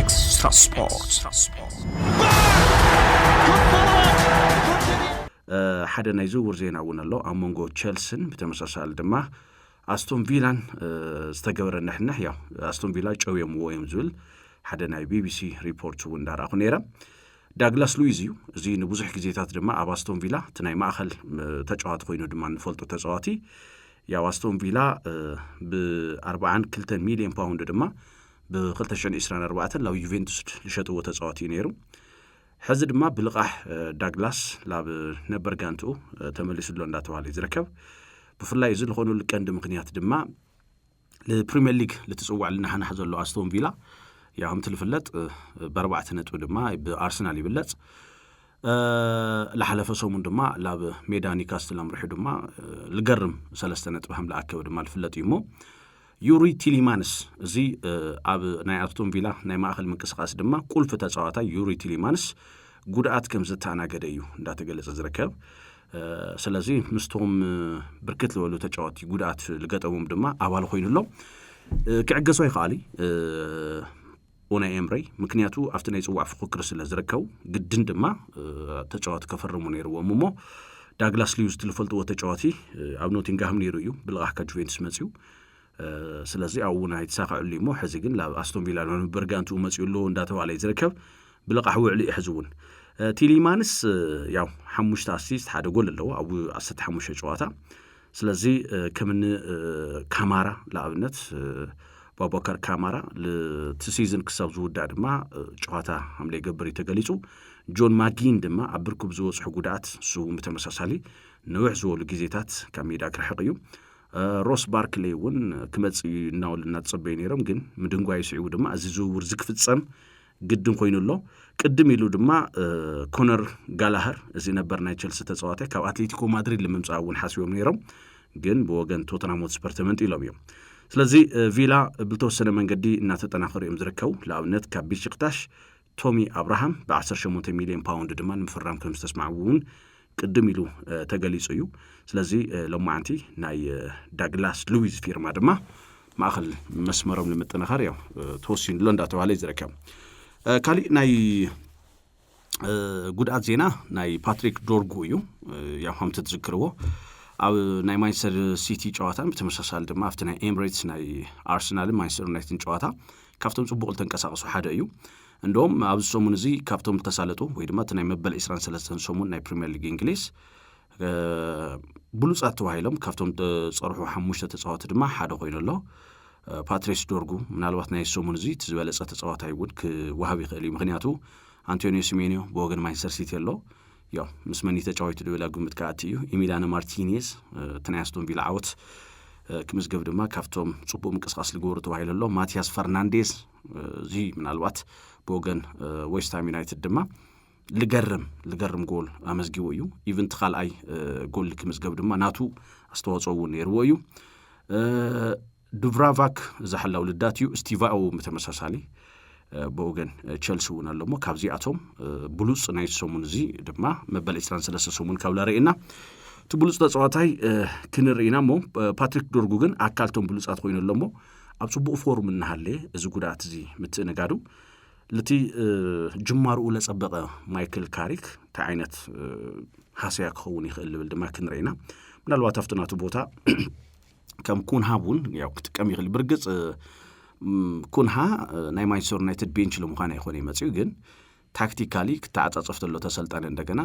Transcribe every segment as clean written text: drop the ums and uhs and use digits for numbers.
Extra Sport. ሓደ ናይ ዝውውር ዜና እውን ኣሎ ኣብ መንጎ ቸልሲን ብተመሳሳሊ ድማ ኣስቶን ቪላን ዝተገበረ ንሕንሕ ያው ኣስቶን ቪላ ጨውየምዎ እዮም ዝብል ሓደ ናይ ቢቢሲ ሪፖርት እውን እንዳረኣኹ ነይረ ዳግላስ ሉዊዝ እዩ እዚ ንብዙሕ ግዜታት ድማ ኣብ ኣስቶን ቪላ እቲ ናይ ማእኸል ተጫዋቲ ኮይኑ ድማ ንፈልጦ ተጫዋቲ ያው ኣስቶን ቪላ ብ42 ሚልዮን ፓውንድ ድማ ብ2024 ላብ ዩቬንቱስ ዝሸጥዎ ተጫዋቲ እዩ ነይሩ ሕዚ ድማ ብልቃሕ ዳግላስ ላብ ነበር ጋንቱ ተመሊሱሎ እንዳተባለ ዝርከብ ብፍላይ እዚ ዝኾኑ ልቀንዲ ምክንያት ድማ ለፕሪሚየር ሊግ ልትጽዋዕ ልናሓናሕ ዘሎ ኣስቶን ቪላ ያው ምትልፍለጥ ብ4 ነጥብ ድማ ብኣርሰናል ይብለጽ ለሓለፈ ሰሙን ድማ ላብ ሜዳ ኒውካስትል ኣምሪሑ ድማ ልገርም 3 ነጥብ ሃምላ ኣከብ ድማ ልፍለጥ እዩ ሞ ዩሪ ቲሊማንስ እዚ ኣብ ናይ ኣስቶን ቪላ ናይ ማእኸል ምንቅስቃስ ድማ ቁልፍ ተጻዋታ ዩሪ ቲሊማንስ ጉድኣት ከም ዝተኣናገደ እዩ እንዳተገለጸ ዝርከብ ስለዚ ምስቶም ብርክት ዝበሉ ተጫዋቲ ጉድኣት ልገጠሞም ድማ ኣባል ኮይኑሎ ክዕገሶ ይኽኣል ኡናይ ኤምሪ ምክንያቱ ኣብቲ ናይ ጽዋዕ ፍክክር ስለ ዝርከቡ ግድን ድማ ተጫዋቲ ከፈርሙ ነይርዎም እሞ ዳግላስ ሉዊዝ ትልፈልጥዎ ተጫዋቲ ኣብ ኖቲንግሃም ነይሩ እዩ ብልቃሕ ከጁቬንቱስ መጺኡ ስለዚ ኣብኡና ይተሳኻዕሉ እሞ ሕዚ ግን ላብ ኣስቶን ቪላ ነበር ጋንቱ መጺኡሉ እንዳተባለ ዝርከብ ብልቃሕ ውዕሊ ይሕዝውን ቲሊማንስ ያው 5 ኣሲስት ሓደ ጎል ኣለዎ ኣብ 15 ጨዋታ ስለዚ ከምኒ ካማራ ለኣብነት ባባካር ካማራ ለሲዝን ክሳብ ዝውዳእ ድማ ጨዋታ hamle ይገብር ተገሊጹ ጆን ማጊን ድማ ኣብ ብርክብ ዝወጽሑ ጉድኣት ሱ ብተመሳሳሊ ንውሕ ዝበሉ ግዜታት ካብ ሜዳ ክርሕቕ እዩ ሮስ ባርክሌ እውን ክመጽ እናውልና ጽበይ ነይሮም ግን ምድንጓይ ስዒው ድማ እዚ ዝውውር ዝክፍጸም ግድን ኮይኑሎ ቅድም ኢሉ ድማ ኮነር ጋላሃር እዚ ነበር ናይ ቸልሲ ተጻዋታይ ካብ አትሌቲኮ ማድሪድ ለመምጻእ እውን ሓስቦም ነይሮም ግን በወገን ቶተንሃም ሆትስፐር ተመንጢሎም እዮም ስለዚ ቪላ ብልተወሰነ መንገዲ እናተጠናኸሩ እዮም ዝርከቡ ለኣብነት ካብ ቢሽክታሽ ቶሚ አብርሃም በ18 ሚልዮን ፓውንድ ድማ ንምፍራም ከም ዝተስማዕውን ቅድም ኢሉ ተገሊጹ እዩ ስለዚ ለማዓንቲ ናይ ዳግላስ ሉዊዝ ፊርማ ድማ ማእኸል መስመሮም ለመጠናኸር ያው ተወሲኑሎ እንዳተባለ ዝርከብ ካሊ ናይ ጉድኣት ዜና ናይ ፓትሪክ ዶርጉ እዩ ያው ሃምተ ትዝክርዎ ኣብ ናይ ማንቸስተር ሲቲ ጨዋታ በተመሳሳሊ ድማ ኣብቲ ናይ ኤምሬትስ ናይ ኣርሰናል ማንቸስተር ዩናይትድ ጨዋታ ካብቶም ጽቡቕ ተንቀሳቀሱ ሓደ እዩ እንደውም ኣብ ሰሙን እዚ ካብቶም ተሳለጡ ወይ ድማ ናይ መበል 23 ሰሙን ናይ ፕሪሚየር ሊግ እንግሊዝ ብሉጻት ተዋሂሎም ካብቶም ጸርሑ 5 ተጻዋቲ ድማ ሓደ ኮይኑሎ ፓትሪስ ዶርጉ ምናልባት ናይ ሰሙን እዚ ትዝበለጸ ተጻዋታይ እውን ክወሃብ ይኽእል ምክንያቱ አንቶኒዮ ሲሜኒዮ በወገን ማንቸስተር ሲቲ ኣሎ ያው ምስመኒ ተጫዋቹ ደውላ ግምት ካቲ እዩ ኢሚሊያኖ ማርቲኔዝ ተናያስቶን ቪላ አውት ክምዝገብ ድማ ካብቶም ጽቡቕ ምንቅስቃስ ልግበሩ ተዋሂለሎ ማቲያስ ፈርናንዴዝ እዚ ምናልባት በወገን ዌስት ሃም ዩናይትድ ድማ ልገርም ጎል አመዝጊው እዩ ኢቨንት ኻልአይ ጎል ክምዝገብ ድማ ናቱ አስተዋጽኦ ነይርዎ እዩ ዱብራቫክ ዘሐላው ልዳት እዩ ስቲቫኦ በተመሳሳሊ በወገን ቸልሲ እውን ኣለሞ ካብዚኣቶም ብሉጽ ናይ ሰሙን እዚ ድማ መበል 23 ሰሙን ካብ ላርኤና ትብሉጽ ተጻዋታይ ክንርኢና ሞ ፓትሪክ ዶርጉ ግን ኣካልቶም ብሉጻት ኮይኑሎሞ ኣብ ጽቡቕ ፎርም እናሃለ እዚ ጉድኣት እዚ ምትእንጋዱ ለቲ ጅማርኡ ለጸበቀ ማይክል ካሪክ ታዓይነት ሓስያ ክኸውን ይኽእል ልብል ድማ ክንርኢና ምናልባት ኣፍትናቱ ቦታ ከም ኩንሃቡን ያው ክትቀም ይኽእል ብርግጽ ኩንሃ ናይ ማንቸስተር ዩናይትድ ቤንች ለምዃን አይኾነ ይመጽኡ ግን ታክቲካሊ ክተዓጻጸፍተሎ ተሰልጣነ እንደገና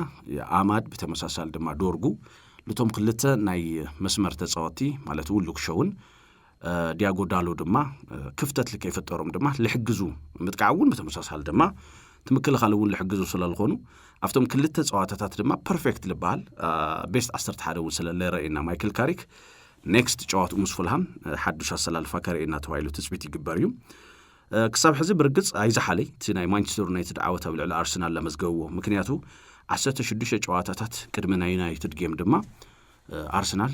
አማድ በተመሳሳሊ ድማ ዶርጉ ለቶም ክልተ ናይ መስመር ተጻዋቲ ማለት ሉክሾውን ዲያጎ ዳሎ ድማ ክፍተት ለከይፈጠሮም ድማ ለሕግዙ ምጥቃውን በተመሳሳሊ ድማ ትምክልኻለውን ለሕግዙ ስለልኾኑ aftom ክልተ ጸዋታታት ድማ ፐርፌክት ልባል ቤስት 11 እውን ስለለረአና ማይክል ካሪክ ኔክስት ጨዋቱ ምስ ፉልሃም ሓዱሽ አሰላልፋ ከረአና ተዋይሉ ትጽቢት ይግበር እዩ ክሳብ ሕዚ ብርግጽ ኣይዛሓለይ እቲ ናይ ማንቸስተር ዩናይትድ ዓወታ ብልዕሊ ኣርሰናል ለመዝገበዎ ምክንያቱ 16 ጨዋታታት ቅድሚ ናይ ዩናይትድ ጌም ድማ ኣርሰናል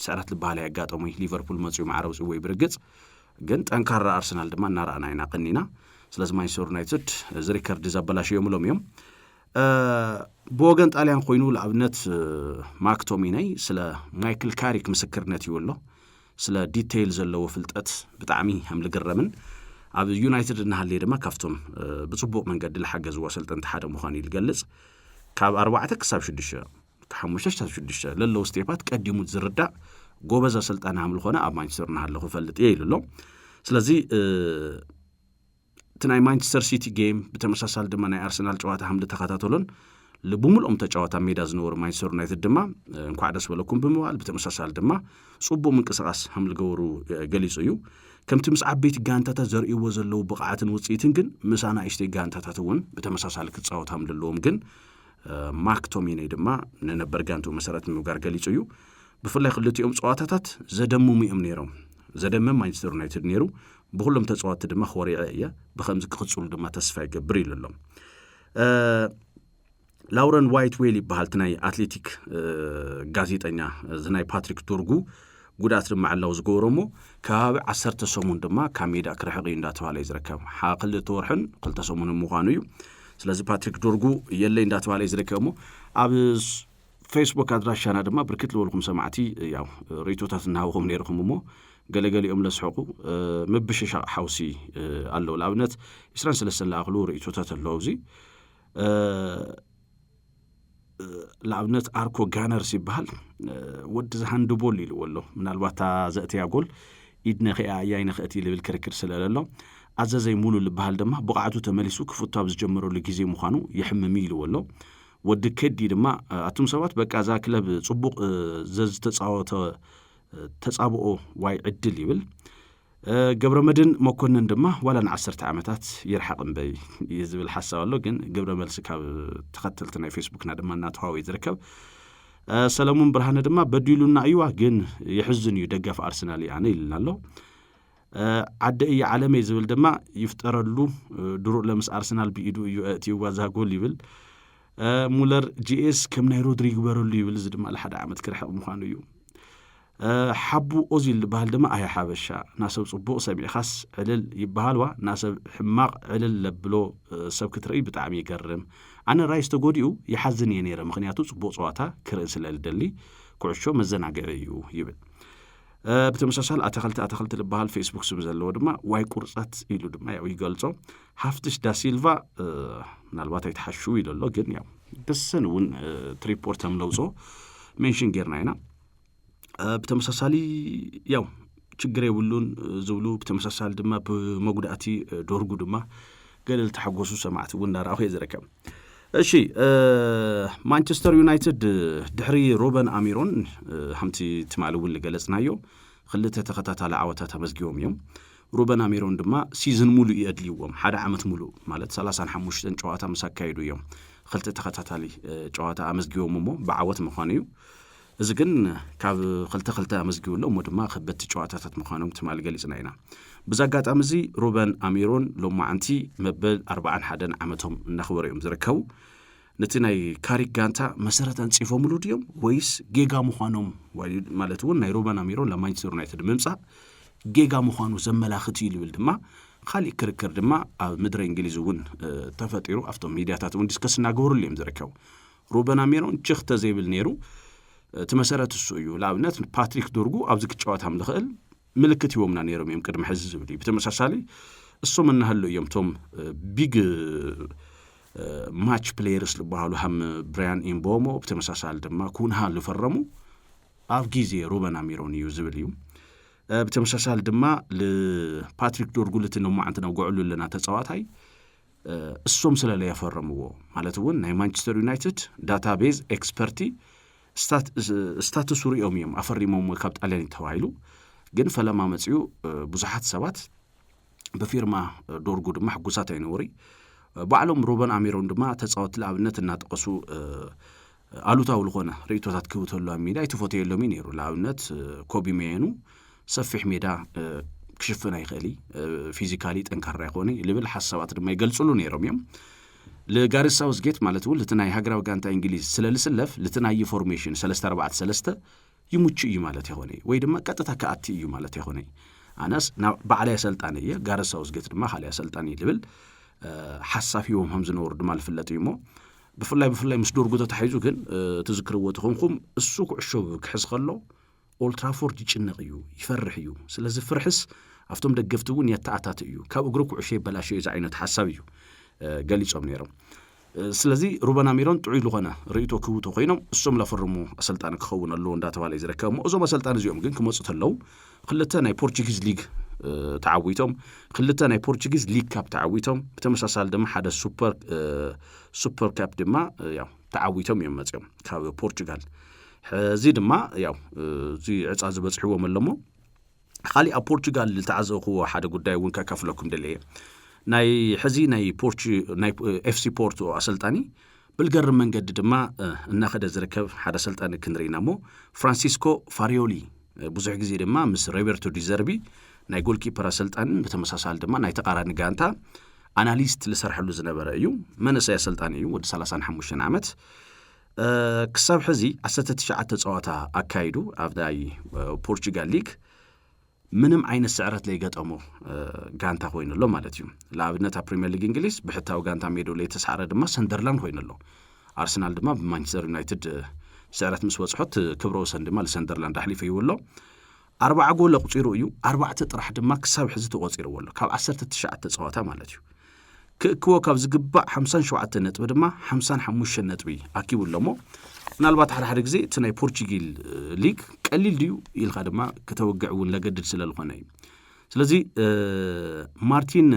ሰዓት ልባል ያጋጠሙ ሊቨርፑል መጽኡ ማዕረውጽ ወይ ብርግጽ ግን ጠንካራ ኣርሰናል ድማ እናራአና ኢና ቀኒና ስለዚህ ማንቸስተር ዩናይትድ ዝሪከርድ ዘበላሽ የምሎም እዮም በወገን ጣሊያን ኮይኑ ለኣብነት ማክቶሚናይ ስለ ማይክል ካሪክ ምስክርነት ይወሎ ስለ ዲቴይል ዘለዎ ፍልጠት ብጣዕሚ ከም ልግረምን ኣብ ዩናይትድ እናሃለየ ድማ ካፍቶም ብጽቡቕ መንገዲ ለሓገዝ ወሰልጠንቲ ሓደ ምዃኑ ይገልጽ ካብ 4 ክሳብ 6 5 ክሳብ 6 ለለው ስቴፓት ቀዲሙ ዝርዳእ ጎበዝ አሰልጣኝ አምል ሆነ ኣብ ማንቸስተር እናሃለኹ ፈልጥ ይልሎ ስለዚ ትናይ ማንቸስተር ሲቲ ጌም በተመሳሳል ድማ ናይ አርሰናል ጨዋታ ሐምድ ተከታተሉን ለቡሙልኦም ተጫዋታ ሜዳ ዝነበሩ ማንቸስተር ዩናይትድ ድማ እንኳን ደስ በለኩም ብምባል በተመሳሳል ድማ ጽቡቕ ምንቅስቃስ ሐምል ገወሩ ገሊጹ እዩ ከምቲ ምስ ዓበይቲ ጋንታታት ዘርእይዎ ዘለው ብቕዓትን ውጽኢትን ግን ምሳና ኢስቴ ጋንታታት እውን በተመሳሳል ክጻወት ሐምልሎም ግን ማክቶሚኔ ድማ ነበር ጋንቱ መሰረት ምጋር ገሊጹ እዩ ብፍላይ ክልቲኦም ጸዋታታት ዘደምሙ እዮም ነይሮም ዘደመም ማንቸስተር ዩናይትድ ነይሩ ብሁሉም ተጻዋት ድማ ኾሪዓ እያ በኸምዝ ክጽሉ ድማ ተስፋ ይገብር ይልሎም ላውረን ዋይት ዌል ይባሃል ትናይ አትሌቲክ ጋዜጠኛ ዝናይ ፓትሪክ ዶርጉ ጉዳት ድማ ዓላው ዝገበሮሞ ካብ 10 ሰሙን ድማ ካሜዳ ክረሕቕ እንዳተባለ ይዝረከብ ሓቅልተ ወርሕን ክልተ ሰሙን ምዃኑ እዩ ስለዚ ፓትሪክ ዶርጉ የለይ እንዳተባለ ይዝረከብሞ ኣብ ፌስቡክ አድራሻና ድማ ብርክት ለወልኩም ሰማዕቲ ያው ሪቶታት እናሃውኩም ነይርኩም ሞ ገለገሊኦም ለስሕቁ ምብሽሻ ሓውሲ ኣለው ለኣብነት 23 ለኣኽሉ ሪቶታት ኣለውዚ ለኣብነት አርኮ ጋነርስ ይበሃል ወዲ ዝሃንድቦል ኢሉ ወሎ ምናልባት ዘእትያ ጎል ኢድነ ኸያ ያይነ ኸእቲ ልብል ክርክር ስለለሎ ኣዘዘይ ሙሉ ልበሃል ድማ ብቕዓቱ ተመሊሱ ክፍታብ ዝጀመረሉ ጊዜ ምዃኑ ይሕምም ኢሉ ወሎ ወዲ ከዲ ድማ ኣቱም ሰባት በቃ ዛ ክለብ ጽቡቕ ዘዝተጻወተ ተጻብኦ ዋይ ዕድል ይብል ገብረመድን መኮንን ድማ ዋላ ን10 ዓመታት ይርሐቅን በይ ይዝብል ሐሳብ ኣሎ ግን ገብረ መልስ ካብ ተኸተልቲ ናይ ፌስቡክና ድማ እናተዋወ ይዝርከብ ሰለሞን ብርሃነ ድማ በዲሉና አይዋ ግን ይሕዝን እዩ ደጋፍ አርሰናል ያነ ይልናሎ ዓደይ ዓለመይ ዝብል ድማ ይፍጠረሉ ድሩዕ ለምስ አርሰናል ቢኢዱ እዩ እቲዋ ዛጎል ይብል ሙለር ጂኤስ ከም ናይ ሮድሪጎ በረሉ ይብል ዝድማ ለሓደ ዓመት ክርሐቅ ምዃኑ እዩ ሓቡ ኦዚል በሃል ድማ ኣያ ሓበሻ ናሰብ ጽቡቕ ሰሚዕኻስ ዕልል ይበሃልዋ ናሰብ ሕማቕ ዕልል ለብሎ ሰብ ክትርኢ ብጣዕሚ ይገርም ኣነ ራይስ ተጎዲኡ ይሓዝን እየ ነይረ ምክንያቱ ጽቡቕ ጸዋታ ክርኢ ስለልደሊ ኩዕሾ መዘናግዒ እዩ ይብል በተመሳሳል አተኸልቲ ልበሃል ፌስቡክ ስም ዘለዎ ድማ ዋይ ቁርጸት ኢሉ ድማ ያው ይገልጾ ሃፍትሽ ዳ ሲልቫ ምናልባት አይተሓሹ ይለሎ ግን ያው ደሰን እውን ትሪፖርት ተምለውጾ ሜንሽን ጌርና ኢና በተመሳሳሊ ያው ችግር የብሉን ዝብሉ በተመሳሳል ድማ በመጉዳእቲ ዶርጉ ድማ ገለል ተሐጎሱ ሰማዕት ወንዳራው ይዝረከም እሺ ማንቸስተር ዩናይትድ ድሕሪ ሩበን አሚሮን ሓምቲ ትማልውን ለገለጽናዮ ክልተ ተኸታታሊ ዓወታት ተመዝጊቦም እዮም ሩበን አሚሮን ድማ ሲዝን ሙሉ ይድልይዎም ሓደ ዓመት ሙሉ ማለት 35 ጨዋታ መሳካይዱ እዮም ክልተ ተኸታታሊ ጨዋታ አመዝጊቦም ሞ በዓወት ምዃኑ እዩ እዚ ግን ካብ ክልተ አመዝጊብሎም ድማ ከበቲ ጨዋታታት ምዃኖም ትማል ገሊጽና ኢና ብዛጋጣሚ እዚ ሩበን አሚሮን ሎማዓንቲ መበል 41 ዓመቶም እናኽበሩ እዮም ዝርከቡ ነቲ ናይ ካሪክ ጋንታ መሰረት አንጽፎምሉ ድዮም ወይስ ጌጋ ምዃኖም ማለት እውን ናይ ሩበን አሚሮን ለማንቸስተር ዩናይትድ ምምጻእ ጌጋ ምዃኑ ዘመላኽት ይብል ድማ ካሊእ ክርክር ድማ ኣብ ምድረ እንግሊዝ እውን ተፈጢሩ ኣብቶም ሚድያታት እውን ዲስከስ እናገበሩሉ እዮም ዝርከቡ ሩበን አሚሮን ችኽተ ዘይብል ነይሩ ተመሰረት እሱ እዩ ለኣብነት ፓትሪክ ዶርጉ ኣብ ዝክጫወታም ልኽእል ምልክት ይወምና ነይሮም እዮም ቅድሚ ሕዚ ዝብል በተመሳሳሊ እሶም እናሃሉ እዮም ቶም ቢግ ማች ፕሌየርስ ልበሃሉ ሃም ብራያን ኢምቦሞ በተመሳሳሊ ድማ ኩንሃ ልፈረሙ ኣብ ጊዜ ሩበን አሚሮን እዩ ዝብል እዩ በተመሳሳሊ ድማ ለፓትሪክ ዶርጉ ለተነማዓንተ ነው ጎዕሉ ለና ተጻዋታይ እሶም ስለለ ያፈረሙዎ ማለት እውን ናይ ማንቸስተር ዩናይትድ ዳታቤዝ ኤክስፐርቲ ስታቱስ ሪኦም እዮም አፈሪሞም ካብ ጣልያን ተዋይሉ ግን ፈለማ መጽዩ ብዙሓት ሰባት በፊርማ ዶርጉ ድማ ሕጉሳት አይነውሪ ባዕሎም ሩበን አሚሮን ድማ ተጻወት ለኣብነት እናጠቀሱ አሉታው ለሆነ ሪቶታት ክውተሉ አሚዳ ይተፎተየሎም ነይሩ ለኣብነት ኮቢ ሜኑ ሰፊሕ ሜዳ ክሽፍና ይኸሊ ፊዚካሊ ጠንካራ ይኾነ ልብል ሐሳባት ድማ ይገልጹሉ ነይሮም እዮም ለጋሪ ሳውዝጌት ማለት ነው ለተናይ ሀገራው ጋንታ እንግሊዝ ስለልስለፍ ለተናይ ፎርሜሽን 3-4-3 ይሙጭ እዩ ማለት ይሆነ ወይ ድማ ቀጥታ ከአቲ እዩ ማለት ይሆነ አናስ ባዕላ ያሰልጣንየ ጋሪ ሳውዝጌት ድማ ሐላ ያሰልጣን ይልብል ሐሳፊውም ህምዝ ነው ድማ ልፍለጥ ይሞ በፍላይ ምስዶር ጉዳት ተሐይዙ ግን ተዝክርዎ ተኾንኩም እሱ ኩዕሾ ክሕስ ከሎ ኦልትራፎርድ ይጭነቅ እዩ ይፈርሕ እዩ ስለዚህ ፍርሕስ ኣፍቶም ደገፍቲ እውን የተኣታት እዩ ካብ እግሩ ኩዕሾ ይበላሽ እዚ ዓይነት ሓሳብ እዩ ገሊጾም ነይሮም ስለዚ ሩበን ኣሚሮም ጥዑይ ዝኾነ ርእይቶ ክውቱ ኮይኖም እሶም ለፈርሙ ኣሰልጣኒ ክኸውን ኣለዎ እንዳተባለ ይዝረከብ እዞም ኣሰልጣኒ እዚኦም ግን ክመፁ ተለው ክልተ ናይ ፖርቹጊዝ ሊግ ተዓዊቶም ክልተ ናይ ፖርቹጊዝ ሊግ ካፕ ተዓዊቶም ብተመሳሳሊ ድማ ሓደ ሱፐር ካፕ ድማ ያው ተዓዊቶም እዮም መፅኦም ካብ ፖርቹጋል እዚ ድማ ያው እዚ ዕፃ ዝበፅሕዎም ኣለሞ ካሊ ኣብ ፖርቹጋል ዝተዓዘብዎ ሓደ ጉዳይ እውን ከካፍለኩም ደለየ ናይ ሕዚ ናይ ኤፍሲ ፖርቶ ኣሰልጣኒ ብልገርም መንገዲ ድማ እናኸደ ዝርከብ ሓደ ኣሰልጣኒ ክንሪና ሞ ፍራንሲስኮ ፋሪዮሊ ብዙሕ ግዜ ድማ ምስ ሮቤርቶ ዲዘርቢ ናይ ጎልኪፐር ኣሰልጣንን በተመሳሳሊ ድማ ናይ ተቃራኒ ጋንታ ኣናሊስት ልሰርሐሉ ዝነበረ እዩ መንእሰይ ኣሰልጣኒ እዩ ወዲ 35 ዓመት ክሳብ ሕዚ 19 ጸዋታ ኣካይዱ ኣብ ናይ ፖርቹጋል ሊግ ምንም ዓይነት ስዕረት ለይገጠሞ ጋንታ ኮይኑሎ ማለት እዩ ለኣብነት ኣብ ፕሪሚየር ሊግ እንግሊዝ ብሕታዊ ጋንታ ሜዶ ላይ ተሳዕረ ድማ ሰንደርላንድ ኮይኑሎ ኣርሰናል ድማ ብማንቸስተር ዩናይትድ ስዕረት ምስ ወጽሖት ክብረ ወሰን ድማ ለሰንደርላንድ ኣሕሊፉ ይውሎ 4 ጎል ኣቁፂሩ እዩ 4 ጥራሕ ድማ ክሳብ ሕዚ ተቆፂሩዎ ኣሎ ካብ 19 ጸዋታ ማለት እዩ ክእክቦ ካብ ዝግባእ 57 ነጥቢ ድማ 55 ነጥቢ ኣኪቡሎሞ ምናልባት ሓደ ግዜ እቲ ናይ ፖርቹጊል ሊግ ቀሊል ድዩ ኢልካ ድማ ከተወግዕ እውን ለገድድ ስለልኾነ እዩ ስለዚ ማርቲን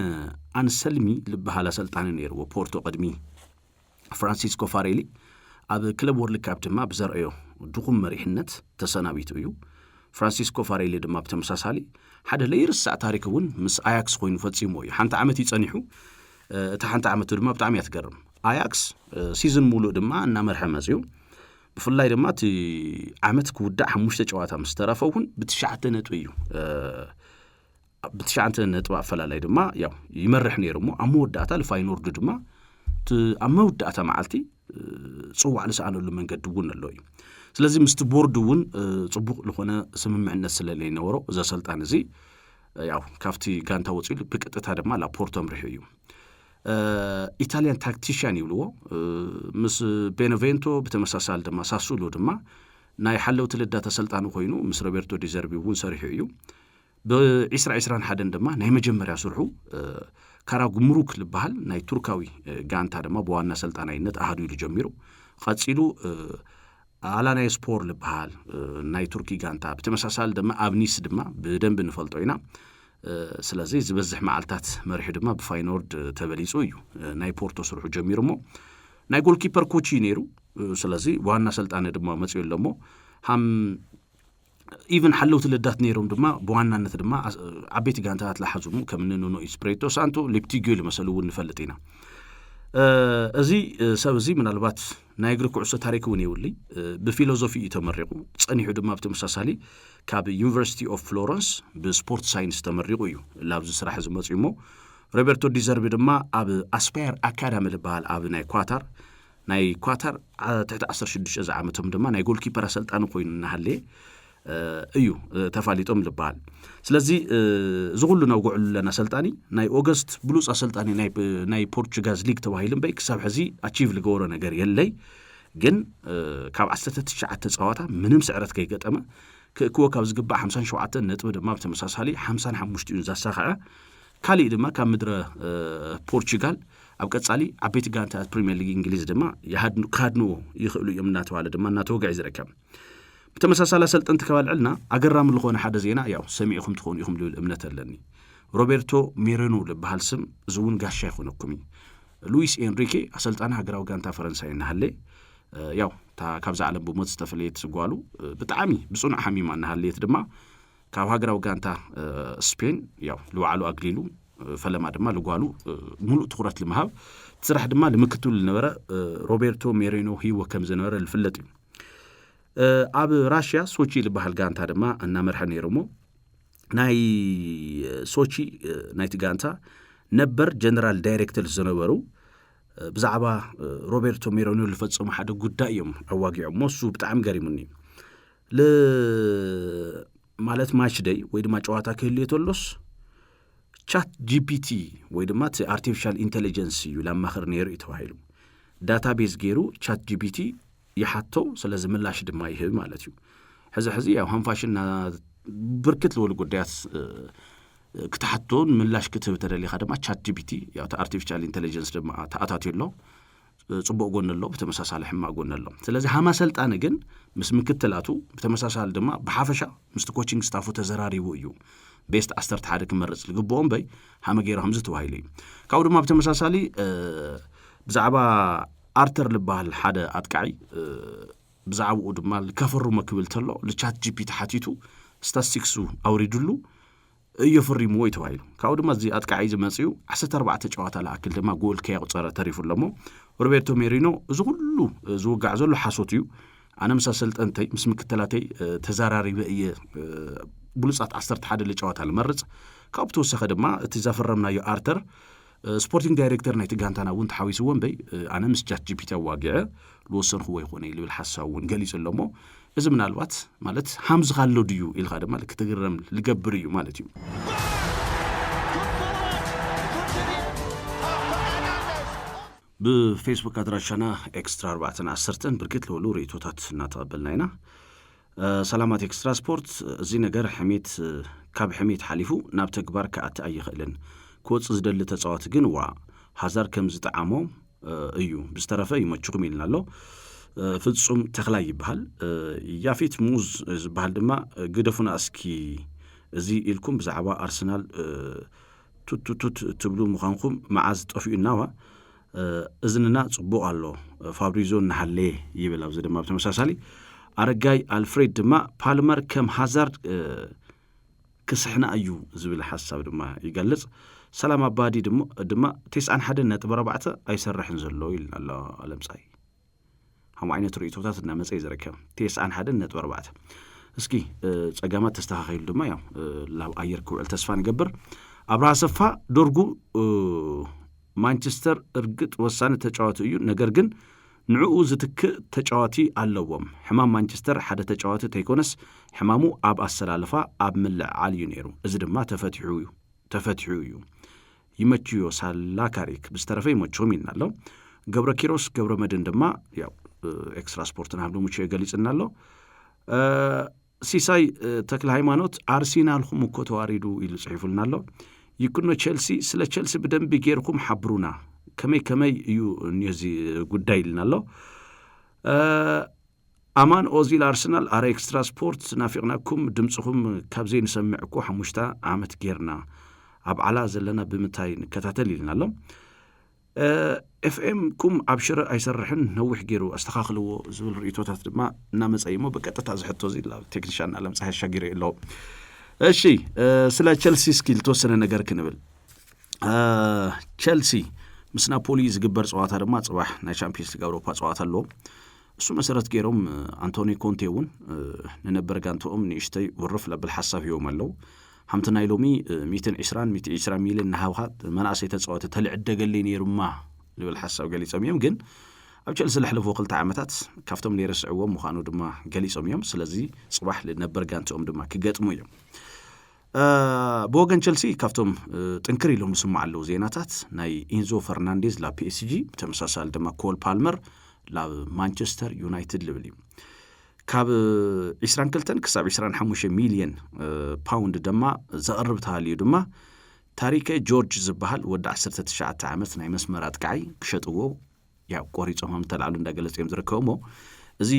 አንሰልሚ ልበሃል ኣሰልጣኒ ነይርዎ ፖርቶ ቅድሚ ፍራንሲስኮ ፋሬሊ ኣብ ክለብ ወርልድ ካፕ ድማ ብዘርአዮ ድኹም መሪሕነት ተሰናቢቱ እዩ ፍራንሲስኮ ፋሬሊ ድማ ብተመሳሳሊ ሓደ ለይርሳዕ ታሪክ እውን ምስ ኣያክስ ኮይኑ ፈጺሞ እዩ ሓንቲ ዓመት ይጸኒሑ እቲ ሓንቲ ዓመት ድማ ብጣዕሚ ያትገርም ኣያክስ ሲዝን ሙሉእ ድማ እናመርሐ መጽዩ ብፍላይ ድማ እቲ ዓመት ክውዳእ 5 ጨዋታ ምስ ተረፈውን ብ9 ነጥቢ እዩ ብ9 ነጥቢ ኣፈላላይ ድማ ያው ይመርሕ ነይሩሞ ኣብ መወዳእታ ለፋይኖርድ ድማ ኣብ መወዳእታ መዓልቲ ጽዋዕ ልሰኣነሉ መንገዲ እውን ኣሎ እዩ ስለዚ ምስቲ ቦርድ እውን ጽቡቕ ዝኾነ ስምምዕነት ስለለይ ነበሮ እዚ ኣሰልጣኒ እዚ ያው ካብቲ ጋንታ ወፂሉ ብቀጥታ ድማ ላፖርቶ ምርሑ እዩ ኢታሊያን ታክቲሽያን ይብልዎ ምስ ቤኔቬንቶ በተመሳሳሊ ድማ ሳሱሎ ድማ ናይ ሓለውቲ ልዳት ኣሰልጣኒ ኮይኑ ምስ ሮቤርቶ ዲዘርቢ እውን ሰሪሑ እዩ ብ2021 ድማ ናይ መጀመርያ ስርሑ ካራ ጉምሩክ ልበሃል ናይ ቱርካዊ ጋንታ ድማ በዋና አሰልጣናይነት ኣሃዱ ኢሉ ጀሚሩ ቀፂሉ አላናይ ስፖር ልበሃል ናይ ቱርኪ ጋንታ በተመሳሳሊ ድማ ኣብኒስ ድማ በደንብ ንፈልጦ ኢና ስለዚህ ዝበዝሕ መዓልታት መሪሑ ድማ ብፋይኖርድ ተበሊጹ እዩ ናይ ፖርቶ ስርሑ ጀሚሩሞ ናይ ጎልኪፐር ኮቺ ነይሩ ስለዚህ ዋና አሰልጣኒ ድማ መጽዮሎሞ ሃም ኢቨን ሓለውቲ ልዳት ነይሮም ድማ በዋናነት ድማ ዓበይቲ ጋንታታት ለሓዙሙ ከም ኑኖ ኢስፕሪቶ ሳንቶ ሌፕቲጊዮ ለመሰሉ እውን ንፈልጥ ኢና እዚ ሰብ እዚ ምናልባት ናይ እግሪ ኩዕሶ ታሪክ እውን ይውሊ ብፊሎሶፊ ተመሪቁ ጸኒሑ ድማ ብተመሳሳሊ ካብ ዩኒቨርሲቲ ኦፍ ፍሎረንስ ብስፖርት ሳይንስ ተመሪቁ እዩ ላብዚ ስራሕ ዝመጽዩሞ ሮቤርቶ ዲዘርቢ ድማ ኣብ አስፓየር አካዳሚ ልበሃል ኣብ ናይ ኳታር ትሕቲ 16 ዓመቶም ድማ ናይ ጎልኪፐር አሰልጣኒ ኮይኑ እናሃለ እዩ ተፋሊጦም ልበሃል ስለዚ ዝጉሉ ነው ጉዕሉ ለና አሰልጣኒ ናይ ኦገስት ብሉጽ አሰልጣኒ ናይ ፖርቹጋዝ ሊግ ተባሂልን በይ ክሳብ ሕዚ አቺቭ ልገወሮ ነገር የለይ ግን ካብ 19 ጸዋታ ምንም ስዕረት ከይገጠመ ክእክቦ ካብ ዝግባእ 57 ነጥቢ ድማ ብተመሳሳሊ 55 እዩ ዛሳኸዐ ካሊ ድማ ካብ ምድረ ፖርቹጋል ኣብ ቀጻሊ ዓበይቲ ጋንታታት ፕሪሚየር ሊግ እንግሊዝ ድማ ካድኖ ይኽእሉ እዮም እናተባለ ድማ እናተወግዕ ዝርከብ በተመሳሳሊ አሰልጣን ተከባልዕልና አገራም ለሆነ ሓደ ዜና ያው ሰሚዕኩም ትኾኑ ይኹም ልብል እምነት አለኒ ሮቤርቶ ሜሬኖ ልበሃል ስም ዝውን ጋሻ ይኹነኩም ሉዊስ ኤንሪኬ አሰልጣን ሃገራዊ ጋንታ ፈረንሳይ እናሃለ ያው ካብዛ ዓለም ብሞት ዝተፈለየት ዝጓሉ ብጣዕሚ ብጽኑዕ ሓሚማ እናሃለየት ድማ ካብ ሃገራዊ ጋንታ ስፔን ያው ልዋዕሉ አግሊሉ ፈለማ ድማ ልጓሉ ሙሉእ ትኩረት ልምሃብ ትስራሕ ድማ ልምክትሉ ነበረ ሮቤርቶ ሜሬኖ ሂወ ከም ዝነበረ ልፍለጥ እዩ ኣብ ራሽያ ሶቺ ልበሃል ጋንታ ድማ እናመርሐ ነይሩሞ ናይ ሶቺ ናይቲ ጋንታ ነበር ጀነራል ዳይሬክተር ዝነበሩ ብዛዕባ ሮቤርቶ ሜሬኖ ልፈጽሙ ሓደ ጉዳይ እዮም ኣዋጊዖሞ እሱ ብጣዕሚ ገሪሙኒ ማለት ማች ዴይ ወይ ድማ ጨዋታ ክህልዮ ተሎስ ቻት ጂፒቲ ወይ ድማ አርቲፊሻል ኢንተለጀንስ እዩ ለማኸር ነይሩ ተባሂሉ ዳታቤዝ ገይሩ ቻት ጂፒቲ ይሓቶ ስለዚ ምላሽ ድማ ይህብ ማለት እዩ ሕዚ ያው ሃንፋሽና ብርክት ለወሉ ጉዳያት ክትሓቶን ምላሽ ክትብ ተደሊኻ ድማ ቻት ጂፒቲ ያው አርቲፊሻል ኢንተለጀንስ ድማ ተኣታትየሎ ጽቡቅ ጎን ኣሎ ብተመሳሳሊ ሕማቅ ጎን ኣሎ ስለዚህ ሃማ ሰልጣነ ግን ምስ ምክትላቱ ብተመሳሳሊ ድማ ብሓፈሻ ምስ ኮቺንግ ስታፉ ተዘራሪቡ እዩ ቤስት 11 ክመርጽ ልግቦም በይ ሃመ ገይሩ ከምዚ ተዋሂሉ ካብኡ ድማ ብተመሳሳሊ ብዛዕባ አርተር ልባል ሓደ አጥቃዒ ብዛዕባኡ ድማ ከፈሩ መክብል ተሎ ለቻት ጂፒቲ ሓቲቱ ስታቲስቲክሱ አውሪድሉ እየፈሪሙ ወይ ተዋሂሉ ካብኡ ድማ እዚ አጥቃዒ ዝመጽዩ 14 ጨዋታ ለአክል ድማ ጎል ከያቁፀረ ተሪፉለሞ ሮቤርቶ ሜሪኖ እዚ ሁሉ ዝውጋዕ ዘሎ ሓሶት እዩ ኣነ ምሳ ሰልጠንተይ ምስ ምክትላተይ ተዛራሪበ እየ ብሉጻት 11 ለጨዋታ ልመርጽ ካብኡ ተወሰኸ ድማ እቲ ዘፈረምናዮ አርተር ስፖርቲንግ ዳይሬክተር ናይቲ ጋንታና እውን ተሓዊስዎን በይ ኣነ ምስ ቻት ጂፒቲ ዋግዐ ልወሰንኹዎ ይኾነ ልብል ሓሳብ እውን ገሊጹሎሞ እዚ ምናልባት ማለት ሃምዝ ካሎ ድዩ ኢልኻ ድማ ክትግረም ልገብር እዩ ማለት እዩ بفيسبوك أدراشنا إكسترا 14 بركت له ريتوتات نتقبلنا هنا سلامات إكسترا سبورت زي نجار حميت كاب حميت حليفو ناب تكبر كأت أي خلن كوتس زدل تتصوات جنوا هزار كم زتعامو أيو بسترفه يمتشوق ميلنا له فتصوم تخلاي بحال يافيت موز بحال دما قدفنا أسكي زي إلكم بزعبا أرسنال توت تبلو مخانكم معاز طفئ النوا እዝንና ጽቡቕ ኣሎ ፋብሪዞ ናሐሌ ይብል ኣብዚ ድማ በተመሳሳሊ አረጋይ አልፍሬድ ድማ ፓልመር ከም ሃዛርድ ክስሕና እዩ ዝብል ሐሳብ ድማ ይገልጽ ሰላም አባዲ ድማ 91.4 አይሰርሕን ዘሎ ይልና አለምጻይ هم عينة رؤيتوتات النمسا يزركها 91.4 እስኪ ጸጋማት ተስተካክሉ ድማ ያው ላው አየር ኩል ተስፋን ገበር አብርሃ ሰፋ ዶርጉ ማንቸስተር እርግጥ ወሳነ ተጫዋቱ እዩ ነገር ግን ንዑኡ ዝትክ ተጫዋቲ አለዎም ሕማም ማንቸስተር ሓደ ተጫዋቲ ተይኮነስ ሕማሙ አብ አሰላለፋ አብ ምልዓል እዩ ነይሩ እዚ ድማ ተፈትሑ እዩ ይመችዮ ሳላካሪክ ብስተረፈ ይመችዎም ይናለው ገብረ ኪሮስ ገብረ መድን ድማ ያው ኤክስትራ ስፖርትን ሀብሉ ሙቼ ገሊጽናለው ሲሳይ ተክለ ሃይማኖት አርሰናል ሁም እኮ ተዋሪዱ ይል ጽሒፉልናለው ይኩኖ ቼልሲ ስለ ቼልሲ በደንብ ይገርኩም ሐብሩና ከመይ እዩ እነዚ ጉዳይ ይልናለው አማን ኦዚል አርሰናል አረ ኤክስትራ ስፖርት ናፊቅናኩም ድምጽኩም ካብዘይ ንሰምዕኩ 5 ዓመት ጌርና አብዓላ ዘለና ብምታይ ንከታተል ይልናለው ኤፍኤም ኩም አብሽረ አይሰርሕን ነውሕ ጌሩ አስተኻኽልዎ ዝብል ሪቶታት ድማ እናመጻይሞ በቀጥታ ዝሕቶ ዚላ ቴክኒሻን አለም ፀሐይ ሻጊር የለው እሺ ስለ ቼልሲ ስኪል ተወሰነ ነገር ክንብል ቼልሲ ምስ ናፖሊ ዝግበር ጸዋታ ድማ ጽባህ ናይ ቻምፒየንስ ሊግ አውሮፓ ጸዋታ አለው እሱ መሰረት ገይሮም አንቶኒ ኮንቴውን ነበር ጋንቶም ንሽተይ ወርፍ ለብል ሐሳብ ይውም አለው حمتنا يلومي 120 مليون نهاوها مناس يتتصوت تلعدقلي نيرما للحساب قال يسميهم جن أبشل سلح فوق التعامتات كفتم لي رسعوهم وخانوا دما قال يسميهم سلازي صباح لنبر جانتهم دما كجات مويهم بوغن تشيلسي كفتم تنكري لهم نسمع له زيناتات ناي إنزو فرنانديز لا بي اس جي تمساسال دما كول بالمر لا مانشستر يونايتد لبلي كاب 20 كلتن كسب 25 مليون باوند دما زقرب تالي دما تاريخ جورج زبحال ود 19 عامت ناي مسمر اتقعي كشطو يا قوريصهم تلعلو እንዳገለጽ የምዝርከውሞ እዚ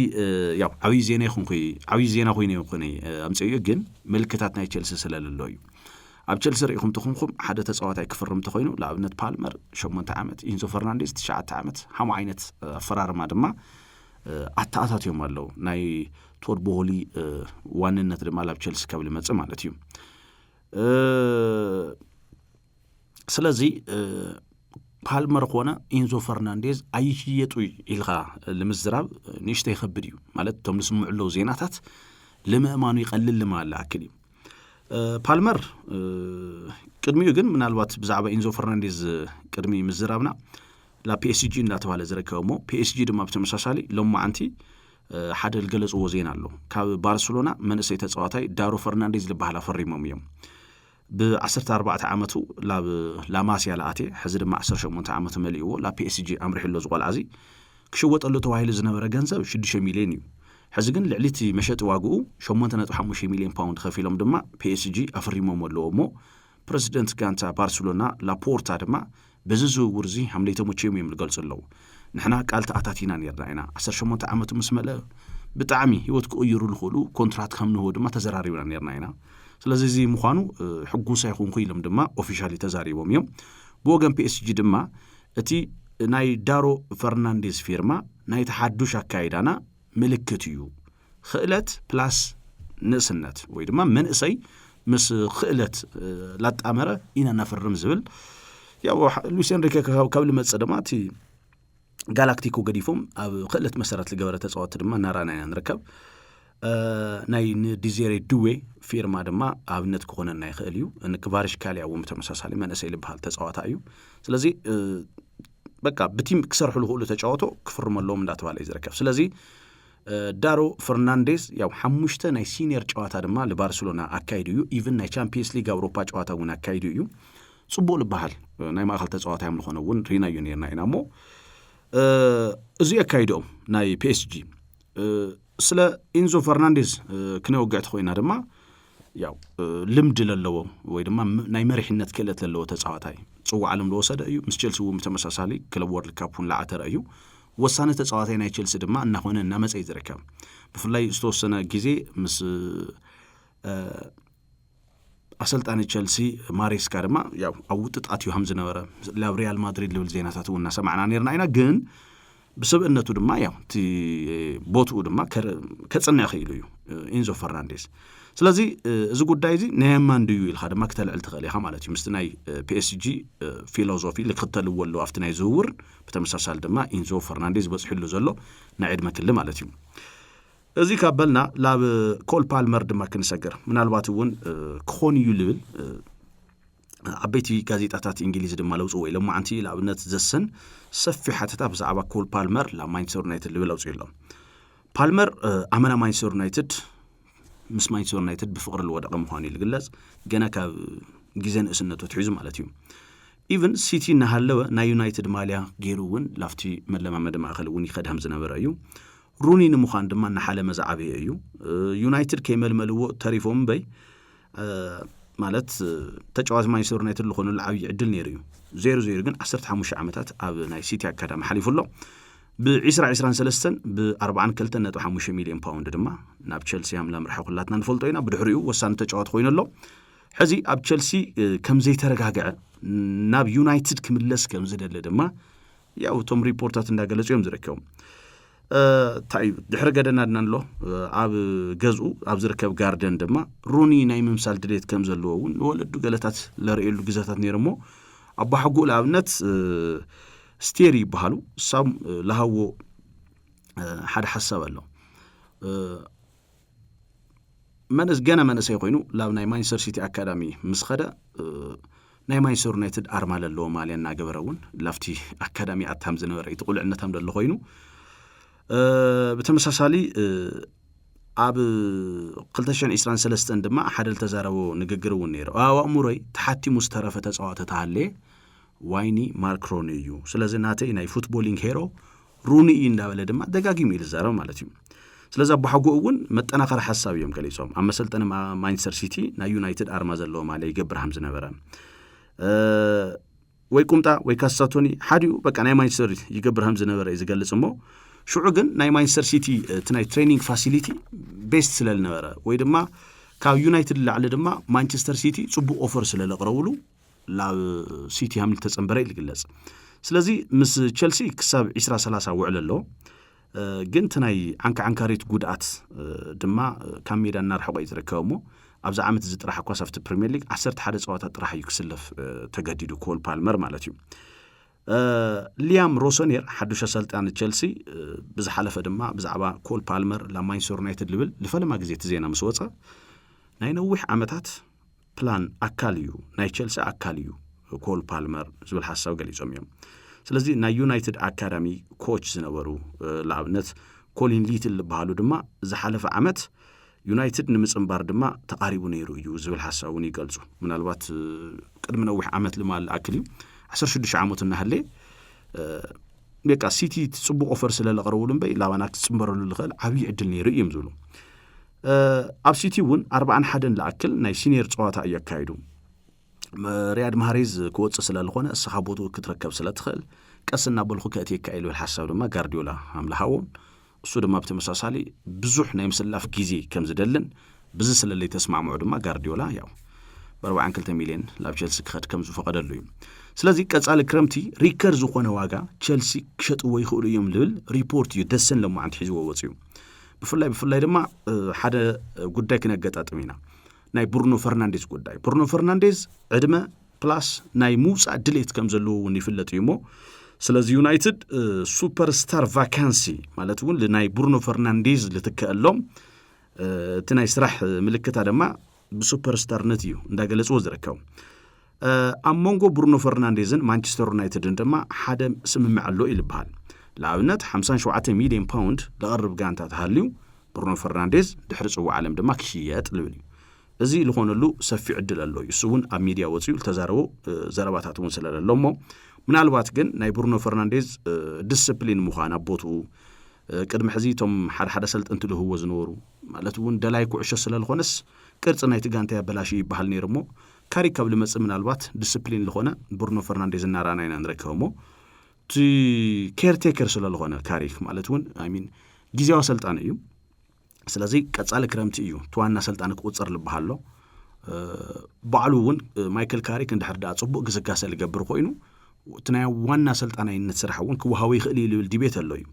ያው አዊ ዜና ኾይኒ አምጽዩ ግን መልክታት ናይ ቼልሲ ስለለለው እዩ ኣብ ቼልሲ ሪኹም ተኹምኩም ሓደ ተጻዋታይ ክፍርም ተኾይኑ ለኣብነት ፓልመር 8 ዓመት ኢንዞ ፈርናንዴዝ 9 ዓመት ሃሙ ዓይነት አፈራርማ ድማ አታአታት ይማለው ናይ ቶድ ቦሊ ዋንነት ድማ ላብ ቼልሲ ከብል መጽ ማለት እዩ ስለዚህ ፓልመር ሆነ ኢንዞ ፈርናንዴዝ አይሽየጡ ኢልኻ ለምዝራብ ንሽተ ይخبድ እዩ ማለት ቶም ልስምዑለው ዜናታት ለማማኑ ይቀልል ማለ አክሊ ፓልመር ቅድሚው ግን ምናልባት ብዛዕባ ኢንዞ ፈርናንዴዝ ቅድሚ ምዝራብና لا بي اس جي እንዳተባለ ዝረከበሞ بي اس جي ድማ በተመሳሳሊ ለማዓንቲ ሓደ ልገለጽዎ ዜና ኣሎ ካብ ባርሴሎና መንእሰይ ተጻዋታይ ዳሮ ፈርናንዴዝ ልባህላ ፈሪሞም እዮም ب14 ዓመቱ ላማሲያ ላአቴ ሕዚ ድማ 18 ዓመቱ መልይዎ ላ بي اس جي አምርሕሎ ዝቆልዓዚ ክሽወጠሉ ተዋሂሉ ዝነበረ ገንዘብ 6 ሚሊዮን እዩ ሕዚ ግን ልዕሊቲ መሸጥ ዋግኡ 8.5 ሚሊዮን ፓውንድ ከፊሎም ድማ بي اس جي አፍሪሞም ኣለዎሞ ፕሬዚደንት ጋንታ ባርሴሎና ላፖርታ ድማ በዝዙ ውርዚ ሐምሌ ተሞቼም የምልገልጽለው ንሕና ቃል ተኣታቲና ነርና ኢና 18 ዓመት ምስ መለ ብጣዕሚ ህይወት ክቕይሩ ልኽእሉ ኮንትራት ከምንሆ ድማ ተዘራሪብና ነርና ኢና ስለዚህ እዚ ምዃኑ ሕጉስ ኣይኹንኩ ኢሎም ድማ ኦፊሻሊ ተዛሪቦም እዮም ብወገን PSG ድማ እቲ ናይ ዳሮ ፈርናንዴዝ ፊርማ ናይ ተሓዱሽ አካይዳና ምልክት እዩ ክእለት ፕላስ ንእስነት ወይ ድማ መንእሰይ ምስ ክእለት ላጣመረ ኢና ናፈርም ዝብል ያው ሉዊስ ኤንሪኬ ካብ ልመጽ ድማ እቲ ጋላክቲኮ ገዲፎም ኣብ ክእለት መሰረት ዝገበረ ተጻዋት ድማ ናራና ንርከብ ናይ ዲዜሬ ዱዌ ፊርማ ድማ ኣብነት ክኾነና ይኽእል እዩ ንክቫርሽካልያ እውን ተመሳሳሊ መንእሰይ ልብሃል ተጻዋታ እዩ ስለዚ በቃ በቲም ክሰርሑ ልኽእሉ ተጫወቶ ክፍርመሎም እንዳተባለ ይዝረከብ ስለዚ ዳሮ ፈርናንዴዝ ያው ሓሙሽተ ናይ ሲኒየር ጨዋታ ድማ ለባርሴሎና አካይዱ እዩ ኢቭን ናይ ቻምፒየንስ ሊግ አውሮፓ ጨዋታ እውን አካይዱ እዩ ጽቡቅ ልበሃል ናይ ማእከል ተጫዋታ ያም ልኾነ እውን ሪናዮ ነርና ኢናሞ እዚ አካይዶም ናይ PSG ስለ ኢንዞ ፈርናንዴዝ ክነውግዕት ኮይና ድማ ያው ልምድ ለለዎ ወይ ድማ ናይ መሪሕነት ክእለት ለለዎ ተጻዋታይ ጽዋዕ ዓለም ለወሰደ እዩ ምስ ቸልሲ እውን ተመሳሳሊ ክለብ ወርልድ ካፑን ላዓተረ እዩ ወሳነ ተጻዋታይ ናይ ቸልሲ ድማ እናኾነ እናመጽ ይዝረከብ ብፍላይ ዝተወሰነ ጊዜ ምስ አሰልጣኒ ቸልሲ ማሬስካ ድማ ያው አውጥጣት እዩ ሐምዝ ነበረ ለሪያል ማድሪድ ልብል ዜናታት ወና ሰማዕና ነርና ኢና ግን በሰብነቱ ድማ ያው ቲ ቦቱ ድማ ከጽና ይኽእሉ እዩ ኢንዞ ፈርናንዴዝ ስለዚህ እዚ ጉዳይ እዚ ነየማን ድዩ ኢልኻ ድማ ከተልዕል ትኽእል ኢኻ ማለት እዩ ምስቲ ናይ PSG ፊሎሶፊ ልክተልዎ ኣሎ ኣብቲ ናይ ዝውውር ብተመሳሳሊ ድማ ኢንዞ ፈርናንዴዝ በጽሕሉ ዘሎ ናይ ዕድመ ክሊ ማለት እዩ እዚ ካበልና ላብ ኮል ፓልመር ድማ ክንሰገር ምናልባት እውን ክኾን እዩ ልብል ዓበይቲ ጋዜጣታት እንግሊዝ ድማ ለውጽ ወይ ለማዓንቲ ለኣብነት ዘሰን ሰፊ ሓተታ ብዛዕባ ኮል ፓልመር ለማንቸስተር ዩናይትድ ልብል ለውጽ የሎም ፓልመር ኣመና ማንቸስተር ዩናይትድ ምስ ማንቸስተር ዩናይትድ ብፍቅሪ ልወደቀ ምዃኑ ይልግለጽ ገና ካብ ጊዜን እስነቱ ትሒዙ ማለት እዩ ኢቭን ሲቲ እናሃለወ ናይ ዩናይትድ ማልያ ገይሩ እውን ላፍቲ መለማመድ ማእከል እውን ይኸድሃም ዝነበረ እዩ ሩኒ ንምዃን ድማ እናሓለ መዛዓበየ እዩ ዩናይትድ ከይመልመልዎ ተሪፎም በይ ማለት ተጫዋች ማንቸስተር ዩናይትድ ልኾኑ ዓብይ ዕድል ነይሩ እዩ 0-0 ግን 15 ዓመታት ኣብ ናይ ሲቲ አካዳሚ ሓሊፉሎ ብ2023 ብ42.5 ሚሊዮን ፓውንድ ድማ ናብ ቸልሲ ኣምላም ረሓ ኩላትና ንፈልጦ ኢና ብድሕሪኡ ወሳኒ ተጫዋት ኮይነሎ ሕዚ ኣብ ቸልሲ ከም ዘይተረጋግዐ ናብ ዩናይትድ ክምለስ ከም ዝደለ ድማ ያው ቶም ሪፖርታት እንዳገለጹ እዮም ዝርከቡ ታይ ድሕረ ገደና ድናሎ ኣብ ገዝኡ ኣብ ዝርከብ ጋርደን ድማ ሩኒ ናይ ምምሳል ድሌት ከም ዘለዎ እውን ወለዱ ገለታት ለርእየሉ ግዛታት ነይሮሞ ኣባ ሓጉ ለኣብነት ስቴሪ ይበሃሉ ሳም ለሃዎ ሓደ ሓሳብ ኣሎ መንስ ገና መንሰይ ኮይኑ ላብ ናይ ማንቸስተር ሲቲ አካዳሚ ምስ ኸደ ናይ ማንቸስተር ዩናይትድ ኣርማ ለለዎ ማልያ እናገበረውን ላፍቲ አካዳሚ ኣታም ዝነበረ ይትቁልዕነታም ደሎ ኮይኑ በተመሳሳሊ ኣብ 2023 ድማ ሓደ ተዛረቦ ንግግር እውን ነይሩ ኣእሙሮይ ተሓቲሙ ዝተረፈ ተጻዋተ ታሃለ ዋይኒ ማርክ ሩኒ እዩ ስለዚህ ናተይ ናይ ፉትቦሊንግ ሄሮ ሩኒ እንዳበለ ድማ ደጋጊሙ ይዛረብ ማለት እዩ ስለዚህ አባሐጉ እውን መጠናኸር ሐሳብ እዮም ገሊጾም ኣብ መሰልጠነ ማንቸስተር ሲቲ ናይ ዩናይትድ ኣርማ ዘለዎ ማልያ ይገብር ሐምዝ ነበረ ወይ ቁምጣ ወይ ካሳቶኒ ሓዲኡ በቃ ናይ ማንቸስተር ይገብር ሐምዝ ነበረ ይዝገልጽሞ ሽዑ ግን ናይ ማንቸስተር ሲቲ ትናይ ትሬኒንግ ፋሲሊቲ ቤስት ስለል ነበረ ወይ ድማ ካብ ዩናይትድ ላዕለ ድማ ማንቸስተር ሲቲ ጽቡቕ ኦፈር ስለለቀረቡሉ ላብ ሲቲ ሃምል ተጸንበረ ይልግለጽ ስለዚህ ምስ ቸልሲ ክሳብ 20-30 ውዕል ኣሎ ግን ትናይ አንካሪት ጉድኣት ድማ ካብ ሜዳ እናርሐቆ ይዝርከብሞ ኣብዛ ዓመት ዝጥራሕ ኳስ ኣብቲ ፕሪሚየር ሊግ 11 ጸዋታ ጥራሕ እዩ ክስለፍ ተገዲዱ ኮል ፓልመር ማለት እዩ ሊያም ሮሶኔር ሓዱሽ አሰልጣኒ ቸልሲ ብዝሓለፈ ድማ ብዛዕባ ኮል ፓልመር ለማንቸስተር ዩናይትድ ልብል ልፈለማ ጊዜ ዜና ምስ ወፀ ናይ ነዊሕ ዓመታት ፕላን አካል እዩ ናይ ቸልሲ አካል እዩ ኮል ፓልመር ዝብል ሐሳብ ገሊጾም እዮም ስለዚህ ናይ ዩናይትድ አካዳሚ ኮች ዝነበሩ ለኣብነት ኮሊን ሊትል ባህሉ ድማ ዝሓለፈ ዓመት ዩናይትድ ንምጽንባር ድማ ተቃሪቡ ነይሩ እዩ ዝብል ሐሳቡን ይገልጹ ምናልባት ቅድም ነዊሕ ዓመት ልማል አክል እዩ 16 ዓመት እናሃለ በቃ ሲቲ ጽቡቕ ኦፈር ስለለቀረቡልን በይ ላባና ጽንበረሉ ልኸል ዓብይ ዕድል ነይሩ እዮም ዝብሉ ኣብ ሲቲ እውን 41 ለአክል ናይ ሲኒየር ጨዋታ ያካይዱ رياض محرز كوتس سلالخونه الصحابوتو كتركب سلاتخل قسنا بالخو كاتيك ايلو الحساب دما غارديولا عملهاون እሱ ድማ በተመሳሳሊ ብዙሕ ናይ ምስላፍ ጊዜ ከም ዝደልን ብዙ ስለለይ ተስማዕምዑ ድማ ጋርዲዮላ ያው በ42 ሚሊዮን ላብ ቸልሲ ክኸድ ከም ዝፈቀደሉ እዩ ስለዚ ቀጻሊ ክረምቲ ሪከርድ ዝኾነ ዋጋ ቸልሲ ክሸጥዎ ይኽእሉ እዮም ልብል ሪፖርት እዩ ደሰን ለማዓንት ሒዝዎ ወጽዩ ብፍላይ ድማ ሓደ ጉዳይ ክነገጣጥም ኢና ናይ ብሩኖ ፈርናንዴዝ ጉዳይ ብሩኖ ፈርናንዴዝ ዕድመ ፕላስ ናይ ሙጻ ድሌት ከም ዘለዎ ይፍለጥ እዩ ሞ ስለዚህ ዩናይትድ ሱፐርስታር ቫካንሲ ማለት እውን ለናይ ብሩኖ ፈርናንዴዝ ልትከአሎም ትናይ ስራሕ ምልክታ ድማ በሱፐርስታርነት እዩ እንዳገለጽዎ ዝረከው አሞንጎ ብሩኖ ፈርናንዴዝን ማንቸስተር ዩናይትድን ድማ ሓደ ስምምዕ ኣሎ ይልባል ለአብነት 57 ሚሊዮን ፓውንድ ለቀርብ ጋንታ ተሃልዩ ብሩኖ ፈርናንዴዝ ድሕሪ ጽዋዕ ዓለም ድማ ክሽየጥ ልብል እዚ ልኾነሉ ሰፊ ዕድል ኣሎ እሱውን ኣብ ሚዲያ ወጽዩ ተዛረቦ ዘረባታቱን ስለለሎሞ ምናልባት ግን ናይ ብሩኖ ፈርናንዴዝ ዲስፕሊን ሙኻና ቦቱ ቅድም ሕዚቶም ሓደ ሰልጥንቲ ልህዎ ዝነበሩ ማለት እውን ደላይ ኩዕሾ ስለልኾነስ ቅርጽ ናይ ትጋንታ ያበላሽ ይባሃል ነይርሞ ካሪክ ካብ ልመጽ ምናልባት ዲስፕሊን ልኾነ ብሩኖ ፈርናንዴዝ እናራናይና ንረከብሞ ቲ ኬርቴከር ስለልኾነ ካሪክ ማለት እውን ሚን ጊዜያዊ ሰልጣን እዩ ስለዚ ቀጻሊ ክረምቲ እዩ ተዋና ሰልጣን ክቁጽር ልባሃሎ ባዕሉ እውን ማይክል ካሪክ እንድሕርዳ ጽቡቕ ግስጋሴ ልገብር ኮይኑ ትናይ ዋና ሰልጣናይነት ስራሕውን ክወሃዊ ይኽእል ይብል ዲቤት ኣሎ እዩ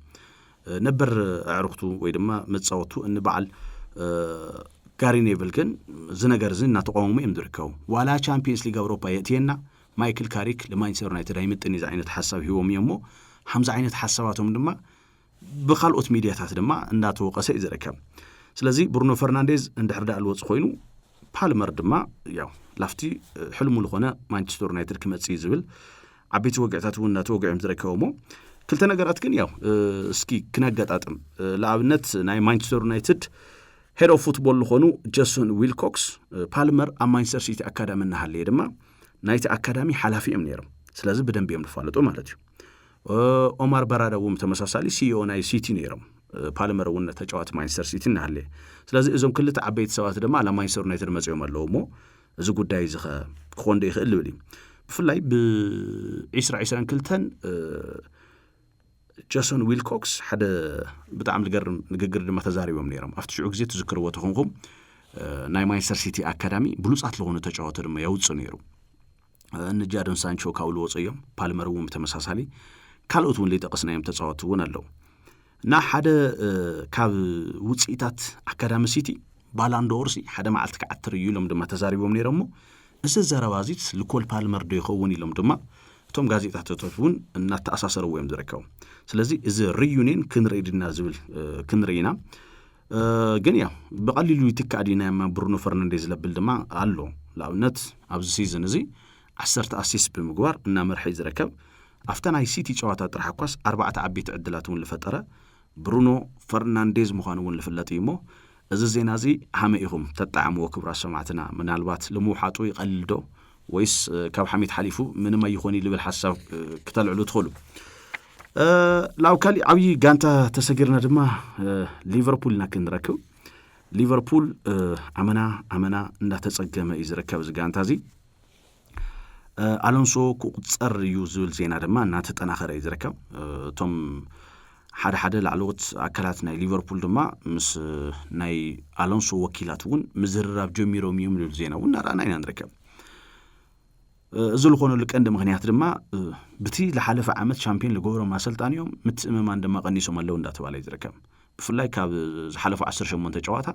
ነበር አዕርክቱ ወይ ድማ መጻወቱ እንበዓል ጋሪ ኔቭል ግን ዝነገር ዝና ተቋሙሙ ይምድርከው ዋላ ቻምፒየንስ ሊግ አውሮፓ የቲና ማይክል ካሪክ ለማንቸስተር ዩናይትድ አይምጥን ይዛ አይነት ሐሳብ ሂዎም የሞ 50 አይነት ሐሳባቶም ድማ በኻልኦት ሚዲያታት ድማ እንዳተወቀሰ ይዘረከም ስለዚህ ብሩኖ ፈርናንዴዝ እንድሕርዳ አልወጽ ኮይኑ ፓልመር ድማ ያው ላፍቲ ሕልሙ ለሆነ ማንቸስተር ዩናይትድ ክመጽ ይዝብል አቤት ወጋታቱና ተወጋይም ዝረከውሞ ክልተ ነገራት ግን ያው እስኪ ክነገጣጥም ለአብነት ናይ ማንቸስተር ዩናይትድ ሄድ ኦፍ ፉትቦል ለሆኑ ጄሰን ዊልኮክስ ፓልመር አ ማንቸስተር ሲቲ አካዳሚ እናሃለ ድማ ናይቲ አካዳሚ ሐላፊም ነይሮም ስለዚህ በደንብ የምልፋለጡ ማለት ነው ኦማር በራዳውም ተመሳሳሊ ሲኢኦ ናይ ሲቲ ነይሮም ፓልመር ወነ ተጫዋች ማንቸስተር ሲቲ እናሃለ ስለዚህ እዞም ክልተ አቤት ሰባት ድማ ለማንቸስተር ዩናይትድ መጽዮም አለውሞ እዚ ጉዳይ ዝኸ ኮንደ ይኽእል ልብል ፍላይ በ20 ክልተን ጄሰን ዊልኮክስ ሓደ በጣም ልገርም ንግግር ድማ ተዛሪቦም ነይሮም አፍቲ ሽዑ ግዜ ተዝክርዎ ተኾንኩም ናይ ማንቸስተር ሲቲ አካዳሚ ብሉጻት ለሆነ ተጫዋቾች ድማ ያውጽ ነይሩ እንጃዶን ሳንቾ ካውሎ ወጽዮም ፓልመር ወም ተመሳሳሊ ካልኦቱን ለይጠቀስናዮም ተጫዋቾች አለው እና ሓደ ካብ ውጽኢታት አካዳሚ ሲቲ ባላንዶርሲ ሓደ ማዓልት ከዓትር ይሎም ድማ ተዛሪቦም ነይሮም እስ ዘረባዚት ለኮል ፓልመር ዶ ይኸውን ይሎም ድማ ቶም ጋዜጣታቶውን እናተአሳሰሩ ወይም ዝረከው ስለዚህ እዚ ሪዩኒየን ክንሬድና ዝብል ክንሬና ግን ያው በቀሊሉ ይትካዲና ብሩኖ ፈርናንዴዝ ለብል ድማ አሎ ለአብነት ኣብዚ ሲዝን እዚ 10 አሲስት በመግባር እና መርሐ ዝረከብ አፍተናይ ሲቲ ጨዋታ ጥራሐኳስ 4 አቤት ዕድላቱን ለፈጠረ ብሩኖ ፈርናንዴዝ መሆኑን ለፍለጥ ይሞ እዚ ዜና እዚ ሃመኢኹም ተጣዕምዎ ክብራ ሰማዕትና ምናልባት ለሙሓጡ ይቀልዶ ወይስ ካብ ሐሚድ ሓሊፉ ምንም አይኾን ይልብል ሐሳብ ከተልዕሉ ትኸሉ ላውካሊ አብይ ጋንታ ተሰጊርና ድማ ሊቨርፑልና ክንረክብ ሊቨርፑል አመና እንዳተጸገመ ይዝረከብ ዝጋንታ እዚ አሎንሶ ቁጽር ዩዝል ዜና ድማ እናተጠናኸረ ይዝረከብ ቶም ሓደ ላዕሎት አካላት ናይ ሊቨርፑል ድማ ምስ ናይ አሎንሶ ወኪላቱን ምዝርራብ ጀሚሮም ይምሉ ዜናውን ናራናይና ንረከብ እዝል ኾኑ ለቀንደ ምክንያት ድማ ብቲ ለሐለፈ ዓመት ቻምፒዮን ለጎሮ ማሰልጣኒዮም ምትእመማን ድማ ቀኒሶም አለው እንዳተባለ ይዝረከብ ብፍላይ ካብ ዝሐለፈ 18 ጨዋታ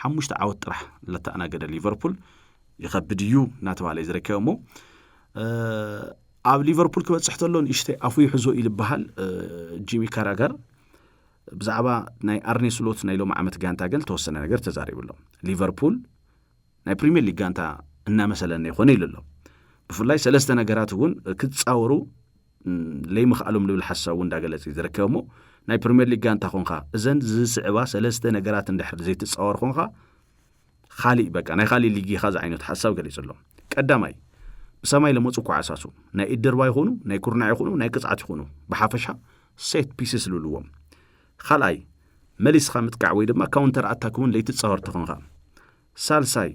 5 ዓወት ጥራሕ ለተአናገደ ሊቨርፑል ይኸብድዩ እናተባለ ይዝረከብሞ ኣብ ሊቨርፑል ክበጽሕተሎን እሽተ አፉ ይሕዞ ይልበሃል ጂሚ ካራገር ብዛዕባ ናይ አርኔ ስሎት ናይ ሎም ዓመት ጋንታ ገል ተወሰነ ነገር ተዛሪብሎም ሊቨርፑል ናይ ፕሪሚየር ሊግ ጋንታ እና መሰለና ይኾነ ይልሎ ብፍላይ ሰለስተ ነገራቱን ክትጻወሩ ለይምኽአሎም ልብል ሐሳቡ እንዳገለጽ ይዝረከብሞ ናይ ፕሪሚየር ሊግ ጋንታ ኾንኻ እዘን ዝስዕባ ሰለስተ ነገራት እንድሕር ዘይትጻወር ኾንኻ ኻሊ በቃ ናይ ኻሊ ሊግ ይኻዝ ዓይነት ሐሳብ ገሊጽሎም ቀዳማይ በሰማይ ለመጽ ኳዓሳሱ ናይ ኢደርባ ይኹኑ ናይ ኩርና ይኹኑ ናይ ቅጽዓት ይኹኑ በሐፈሻ ሴት ፒስስ ልልዎም ኻላይ መሊስኻ ምጥቃዕ ወይ ድማ ካውንተር አታክውን ለይትጻወር ተኾንኻ ሳልሳይ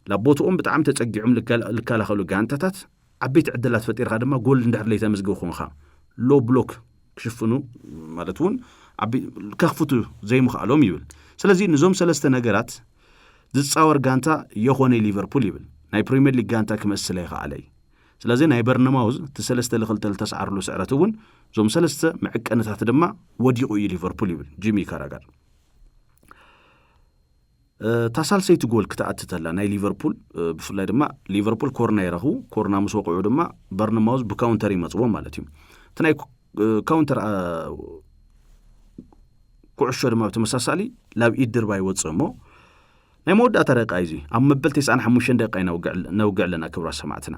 لابوتهم بتعم تتسجعهم لكالا خلو جانتات عبيت عدلات فتير خادمة جول ندحر لي تمزجو خونخا لو بلوك كشفنو مالتون عبي كخفتو زي مخالوم يبل سلازي نزوم سلسته نجارات ዝፃወር ጋንታ የሆነ ሊቨርፑል ይብል ናይ ፕሪሚየር ሊግ ጋንታ ክመስል ይኽአለይ ስለዚ ናይ በርነማውዝ ተሰለስተ ለኽልተል ተስዓርሉ ስዕረት እውን ዞም ሰለስተ ምዕቀነታት ድማ ወዲቁ ሊቨርፑል ይብል ጂሚ ካራጋር ታሳልሰይት ጎል ክተአትተላ ናይ ሊቨርፑል ብፍላይ ድማ ሊቨርፑል ኮርና ይረኹ ኮርና መስወቅዑ ድማ በርነማውዝ ብካውንተር ይመጽዎ ማለት እዩ ተናይ ካውንተር ኩዕሾ ድማ በተመሳሳሊ ላብ ኢድር ባይ ወጽሞ ናይ መወዳእታ ደቂቃ እዚ ኣብ መበል 95 ደቂቃ ነውግዕ ለና ክብራ ሰማዕትና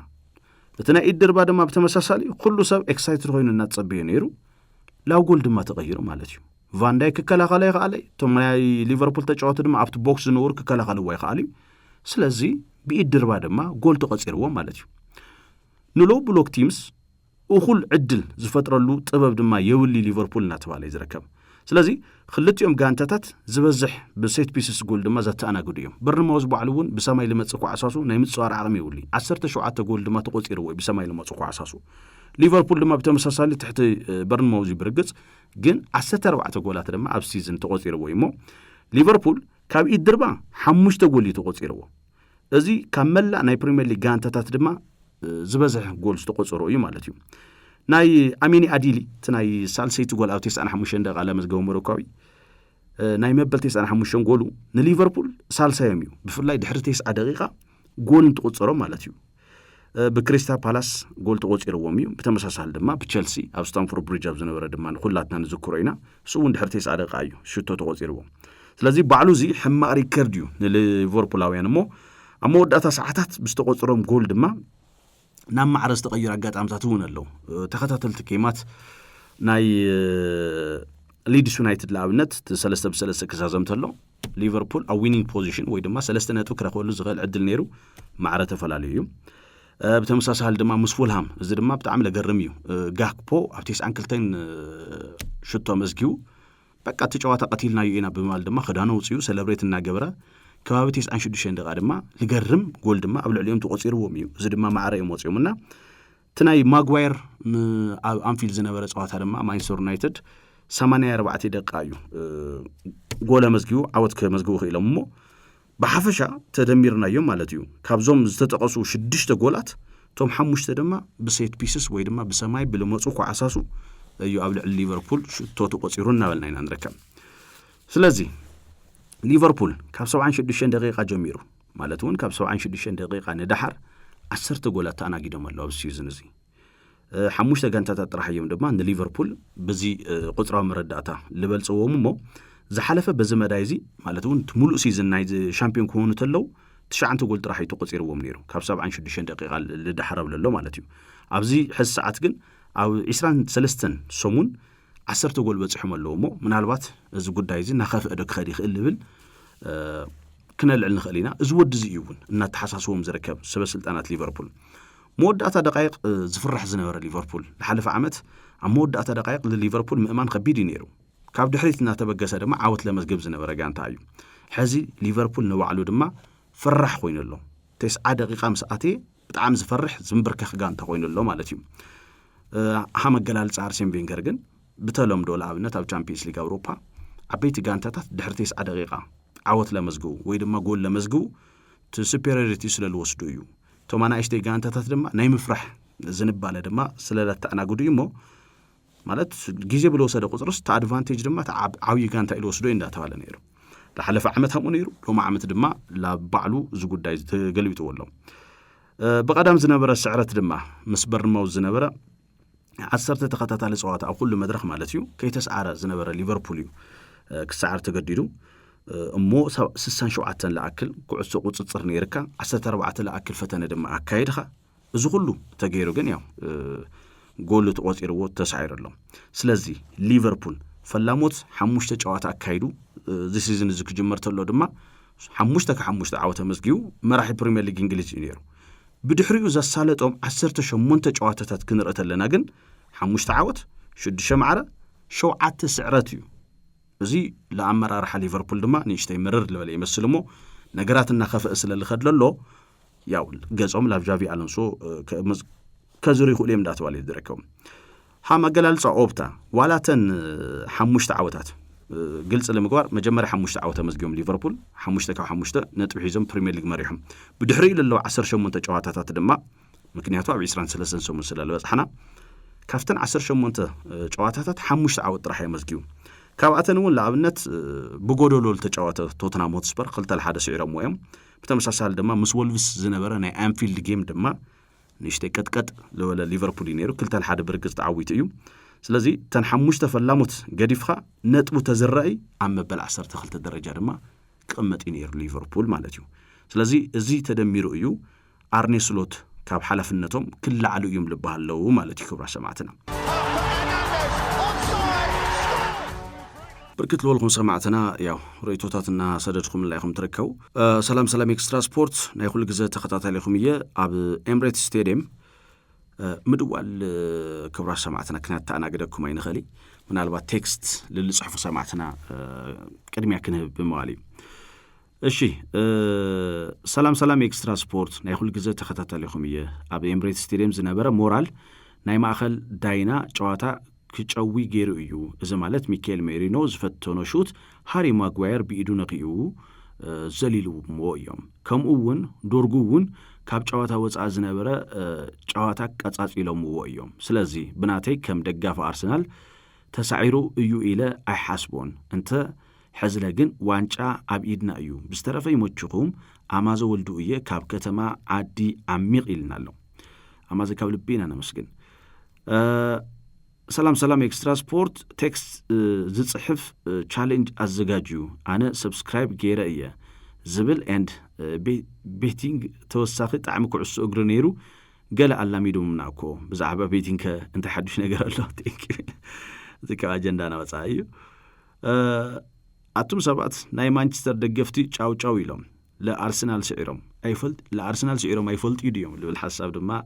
እተና ኢድርባ ድማ በተመሳሳሊ ኩሉ ሰብ ኤክሳይትድ ኮይኑ እናጸበየ ነይሩ ላው ጎል ድማ ተቀይሩ ማለት እዩ ቫን ዳይክ ከላኸለ ይኽአለይ ቶም ናይ ሊቨርፑል ተጫወቱ ድማ ኣብቲ ቦክስ ዝነብሩ ከላኸለ ወይ ይኽአሉ ስለዚ ብኢድርባ ድማ ጎል ተቀፂርዎ ማለት እዩ ንሎ ብሎክ ቲምስ እኹል ዕድል ዝፈጥረሉ ጥበብ ድማ የውሊ ሊቨርፑል እናተባለ ይዝረከብ ስለዚ ክልቲኦም ጋንታታት ዝበዝሕ በሴት ፒስስ ጎል ድማ ዘተኣናግዱ እዮም በርነማውዝ ባዕሉውን ብሰማይ ልመጽእ ኳዕሳሱ ናይ ምጽዋር ዓቕሚ ይውሊ 17 ጎል ድማ ተቆፂሩ ወይ ብሰማይ ልመጽእ ኳዕሳሱ ሊቨርፑል ድማ በተመሳሳሊ ትሕቲ በርነማውዝ ይብርግጽ ግን 14 ጎላት ድማ ኣብ ሲዝን ተቆፂሩ ወይ ሞ ሊቨርፑል ካብ ኢድርባ 5 ጎል ተቆፂሩ እዚ ካብ መላእ ናይ ፕሪሚየር ሊግ ጋንታታት ድማ ዝበዝሕ ጎል ዝተቆፀሩ እዩ ማለት እዩ ናይ አሚኒ አዲሊ ትናይ ሳልሰይት ጎል ኣብ 95 ደቂቃ ለመዝገቡ ሞሮካዊ ናይ መበል 95 ጎሉ ንሊቨርፑል ሳልሳዮም እዩ ብፍላይ ድሕሪ 90 ደቂቃ ጎል ተቆፀሮ ማለት እዩ ብክሪስታል ፓላስ ጎል ተቆፂርዎም እዩ በተመሳሳሊ ድማ ብቸልሲ ኣብ ስታንፎርድ ብሪጅ ኣብ ዝነበረ ድማ ኩላትና ንዝክሮ ኢና እሱውን ድሕሪ 90 ደቂቃ እዩ ሽቶ ተቆፂርዎም ስለዚ ባዕሉ እዚ ሕማቅ ሪከርድ እዩ ንሊቨርፑላውያን እሞ ኣብ መወዳእታ ሰዓታት ብዝተቆፀሮም ጎል ድማ ናብ ማዕረዝ ተቀይር አጋጣምታት እውን ኣለው ተኸታተልቲ ኬማት ናይ ሊድስ ዩናይትድ ለኣብነት 3-3 ክዛዘምተሎ ሊቨርፑል ኣብ ዊኒንግ ፖዚሽን ወይ ድማ 3 ነጥብ ክረክበሉ ዝኽእል ዕድል ነይሩ ማዕረ ተፈላለዩ እዩ በተመሳሳሊ ድማ ምስ ፉልሃም እዚ ድማ ብጣዕሚ ለገርም እዩ ጋክፖ ኣብ 92 ሽቶ መዝጊው በቃ ተጫዋታ ቀቲልና ኢና በማል ድማ ክዳኑ ውጽዩ ሴሌብሬት እናገበረ ከባቢ 96 ደቂቃ ድማ ልገርም ጎል ድማ ኣብ ልዕሊኦም ተቆፂርዎም እዩ እዚ ድማ ማዕረ ይሞጽዮምና ትናይ ማጓየር ኣብ አንፊልድ ዝነበረ ጸዋታ ድማ ማንቸስተር ዩናይትድ 84 ደቂቃ እዩ ጎል መዝጊው ዓወት ከመዝጊው ኢሎም ሞ በሐፈሻ ተደሚርናዮም ማለት እዩ ካብዞም ዝተጠቀሱ 6 ጎላት ቶም 5 ድማ ብሴት ፒስስ ወይ ድማ ብሰማይ ብለመጹ ኳዕሳሱ እዩ ኣብ ልዕሊ ሊቨርፑል ሽቶ ተቆፂሩ እናበልና ኢና ንረከብ ስለዚ ሊቨርፑል ካብ 76 ደቂቃ ጀሚሩ ማለት እውን ካብ 76 ደቂቃ ንዳሕር 10 ጎላት ተኣናጊዶም ኣለዉ ኣብ ሲዝን እዚ 5 ጋንታታት ጥራሕ እዮም ድማ ንሊቨርፑል በዚ ቁጥራዊ መረዳእታ ልበልጽዎም እሞ ዝሓለፈ በዚ መዳይ እዚ ማለት እውን ሙሉእ ሲዝን ናይ ሻምፒዮን ክኾኑ ተለው 9 ጎል ጥራሕ ተቆፂርዎም ነይሩ ካብ 76 ደቂቃ ልዳሕር ኣብለሎ ማለት እዩ ኣብዚ ሕዚ ሰዓት ግን ኣብ 23 ሰሙን 10 ጎል በጽሖም ኣለዎ ሞ ምናልባት እዚ ጉዳይ እዚ ናኸፍአ ዶ ክኸዲ ይኽእል ልብል ክነልዕል ንኽእል ኢና እዚ ወዲ እዚ እውን እናተሓሳስቦም ዝርከብ ሰበስልጣናት ሊቨርፑል መወዳእታ ደቃይቅ ዝፍራሕ ዝነበረ ሊቨርፑል ለሓለፈ ዓመት ኣብ መወዳእታ ደቃይቅ ለሊቨርፑል ምእማን ከቢድ ነይሩ ካብ ድሕሪት እናተበገሰ ድማ ዓወት ለመዝገብ ዝነበረ ጋንታ እዩ ሕዚ ሊቨርፑል ንባዕሉ ድማ ፍራሕ ኮይኑ ኣሎ 90 ደቂቃ ምስኣቴ ብጣዕሚ ዝፈርሕ ዝምብርከኽ ጋንታ ኮይኑ ኣሎ ማለት እዩ ሓመገላልጻ አርሴን ቬንገር ግን بتلوم دول عبنت أو تشامبيونز ليج أوروبا عبيت جانتات دحرتيس دقيقة عوض لمزجو ويدما جول لمزجو تسوبريوريتي سلالوسدويو تومانا إشتي جانتات دما نايم فرح زنب على دما سلالة أنا قديم مو مالت جيزي بلوسة دقطرس تأدفانتيج دما عوي جانتا إلوسدوين ده توالا نيرو لحلف عمتها منيرو لو ما عمت دما لا بعلو زوجود دايز تقلبي تولو بقدام زنبرة سعرت دما مسبر موز زنبرة 10 ተኸታታሊ ጸዋታ ኣብ ኩሉ መድረኽ ማለት እዩ ከይተስዓረ ዝነበረ ሊቨርፑል እዩ ክስዓር ተገዲዱ እሞ 67 ለኣክል ኩዕሶ ቁጽጽር ነይርካ 14 ለኣክል ፈተነ ድማ ኣካይድኻ እዚ ሁሉ ተገይሩ ግን ያው ጎል ተቆፂርዎ ተሳዒረሎ ስለዚ ሊቨርፑል ፈላሞት 5 ጨዋታ ኣካይዱ እዚ ሲዝን እዚ ክጅመር ተሎ ድማ 5-5 ዓወተ መስጊው መራሒ ፕሪሚየር ሊግ እንግሊዝ ነይሩ بدحريو زسالتهم 18 ጨዋታታት ክንረተለና ግን 5 ዓወት 6 ማዕረ 7 ስዕረት እዩ እዚ ለአመራር ሊቨርፑል ድማ ንሽተይ ምርር ለበለ ይመስልሞ ነገራትና خفء ስለልኸድለሎ ያው ገጾም ላብጃቪ አሎንሶ ከዝሪ ሁሌም ዳተዋል ይድረከው ሓመገላልጻ ኦፕታ ዋላተን ሓሙሽተ ዓወታት ግልጽ ለምግባር መጀመሪያ ሓሙሽተ ዓወት መዝጊዮም ሊቨርፑል ሓሙሽተ ካብ ሓሙሽተ ነጥብ ሒዞም ፕሪሚየር ሊግ መሪሖም ብድሕሪ ለለው 18 ጨዋታታት ድማ ምክንያቱ ኣብ 23 ሰሙን ስለልበጽሐና ካፍተን 18 ጨዋታታት ሓሙሽተ ዓወት ጥራሕ መዝጊዩ ካብኣተን እውን ለኣብነት ብጎዶሎ ተጫወተ ቶተንሃም ሆትስፐር 2-1 ሲዒሮም ወይም በተመሳሳል ድማ ምስ ወልቭስ ዝነበረ ናይ አንፊልድ ጌም ድማ ንሽተ ቀጥቀጥ ለወለ ሊቨርፑል ይነሩ 2-1 ብርግጽ ተዓዊት እዩ ስለዚህ ተን ሓሙሽተ ፈላሙት ገዲፍኻ ነጥቡ ተዘራይ ኣብ መበል 12 ደረጃ ድማ ቅመጥ ይነሩ ሊቨርፑል ማለት እዩ ስለዚህ እዚ ተደሚሩ እዩ አርኔ ስሎት ካብ ሓላፍነቶም ክላዓሉ እዮም ልባሃለው ማለት እዩ ክብራ ሰማዕትና بركت لولكم سمعتنا ياو ريتوتاتنا سددكم لايكم تركو سلام اكسترا سبورت نايخول غزه تخطاتليكم يه اب امريت ستاديوم مدوال كبر سمعتنا كنا تاناغدكم اين خلي منالبا تكست للصحف سمعتنا قدميا كنه بموالي እሺ ሰላም ኤክስትራ ስፖርት ናይ ሁሉ ግዜ ተኸታታሊኹም እየ ኣብ ኤምሬትስ ስቴዲየም ዝነበረ ሞራል ናይ ማእኸል ዳይና ጨዋታ ክጨዊ ገይሩ እዩ እዚ ማለት ሚካኤል ሜሪኖ ዝፈተኖ ሹት ሃሪ ማጓየር ብኢዱ ነቂኡ ዘሊሉ ሞዮም ከምኡውን ዶርጉውን ካብ ጨዋታ ወፃ ዝነበረ ጨዋታ ቀጻጺሎም ሞዮም ስለዚ ብናተይ ከም ደጋፍ አርሰናል ተሳዒሩ እዩ ኢለ አይሐስቦን እንተ حزل جن وانشا عبيد نأيو بسترفي متشقوم أمازو ولدوية كاب كتما عادي عميق إلنا له أمازو كابل بينا أنا مسكين سلام إكسترا سبورت تكست زد صحف تشالنج الزجاجو أنا سبسكرايب جيرا إياه زبل أند بيتينج توساقي تعمق عسو أجرنيرو قال الله ميدو مناكو بزعبا بيتينج أنت حدش نقرأ الله تيك ذكا أجندة أنا بتاعيو أتوم سبعت ناي مانشستر دقفتي چاو يلوم لأرسنال سعيرهم أيفلت لأرسنال سعيرهم أيفلت يديهم بالحساب دما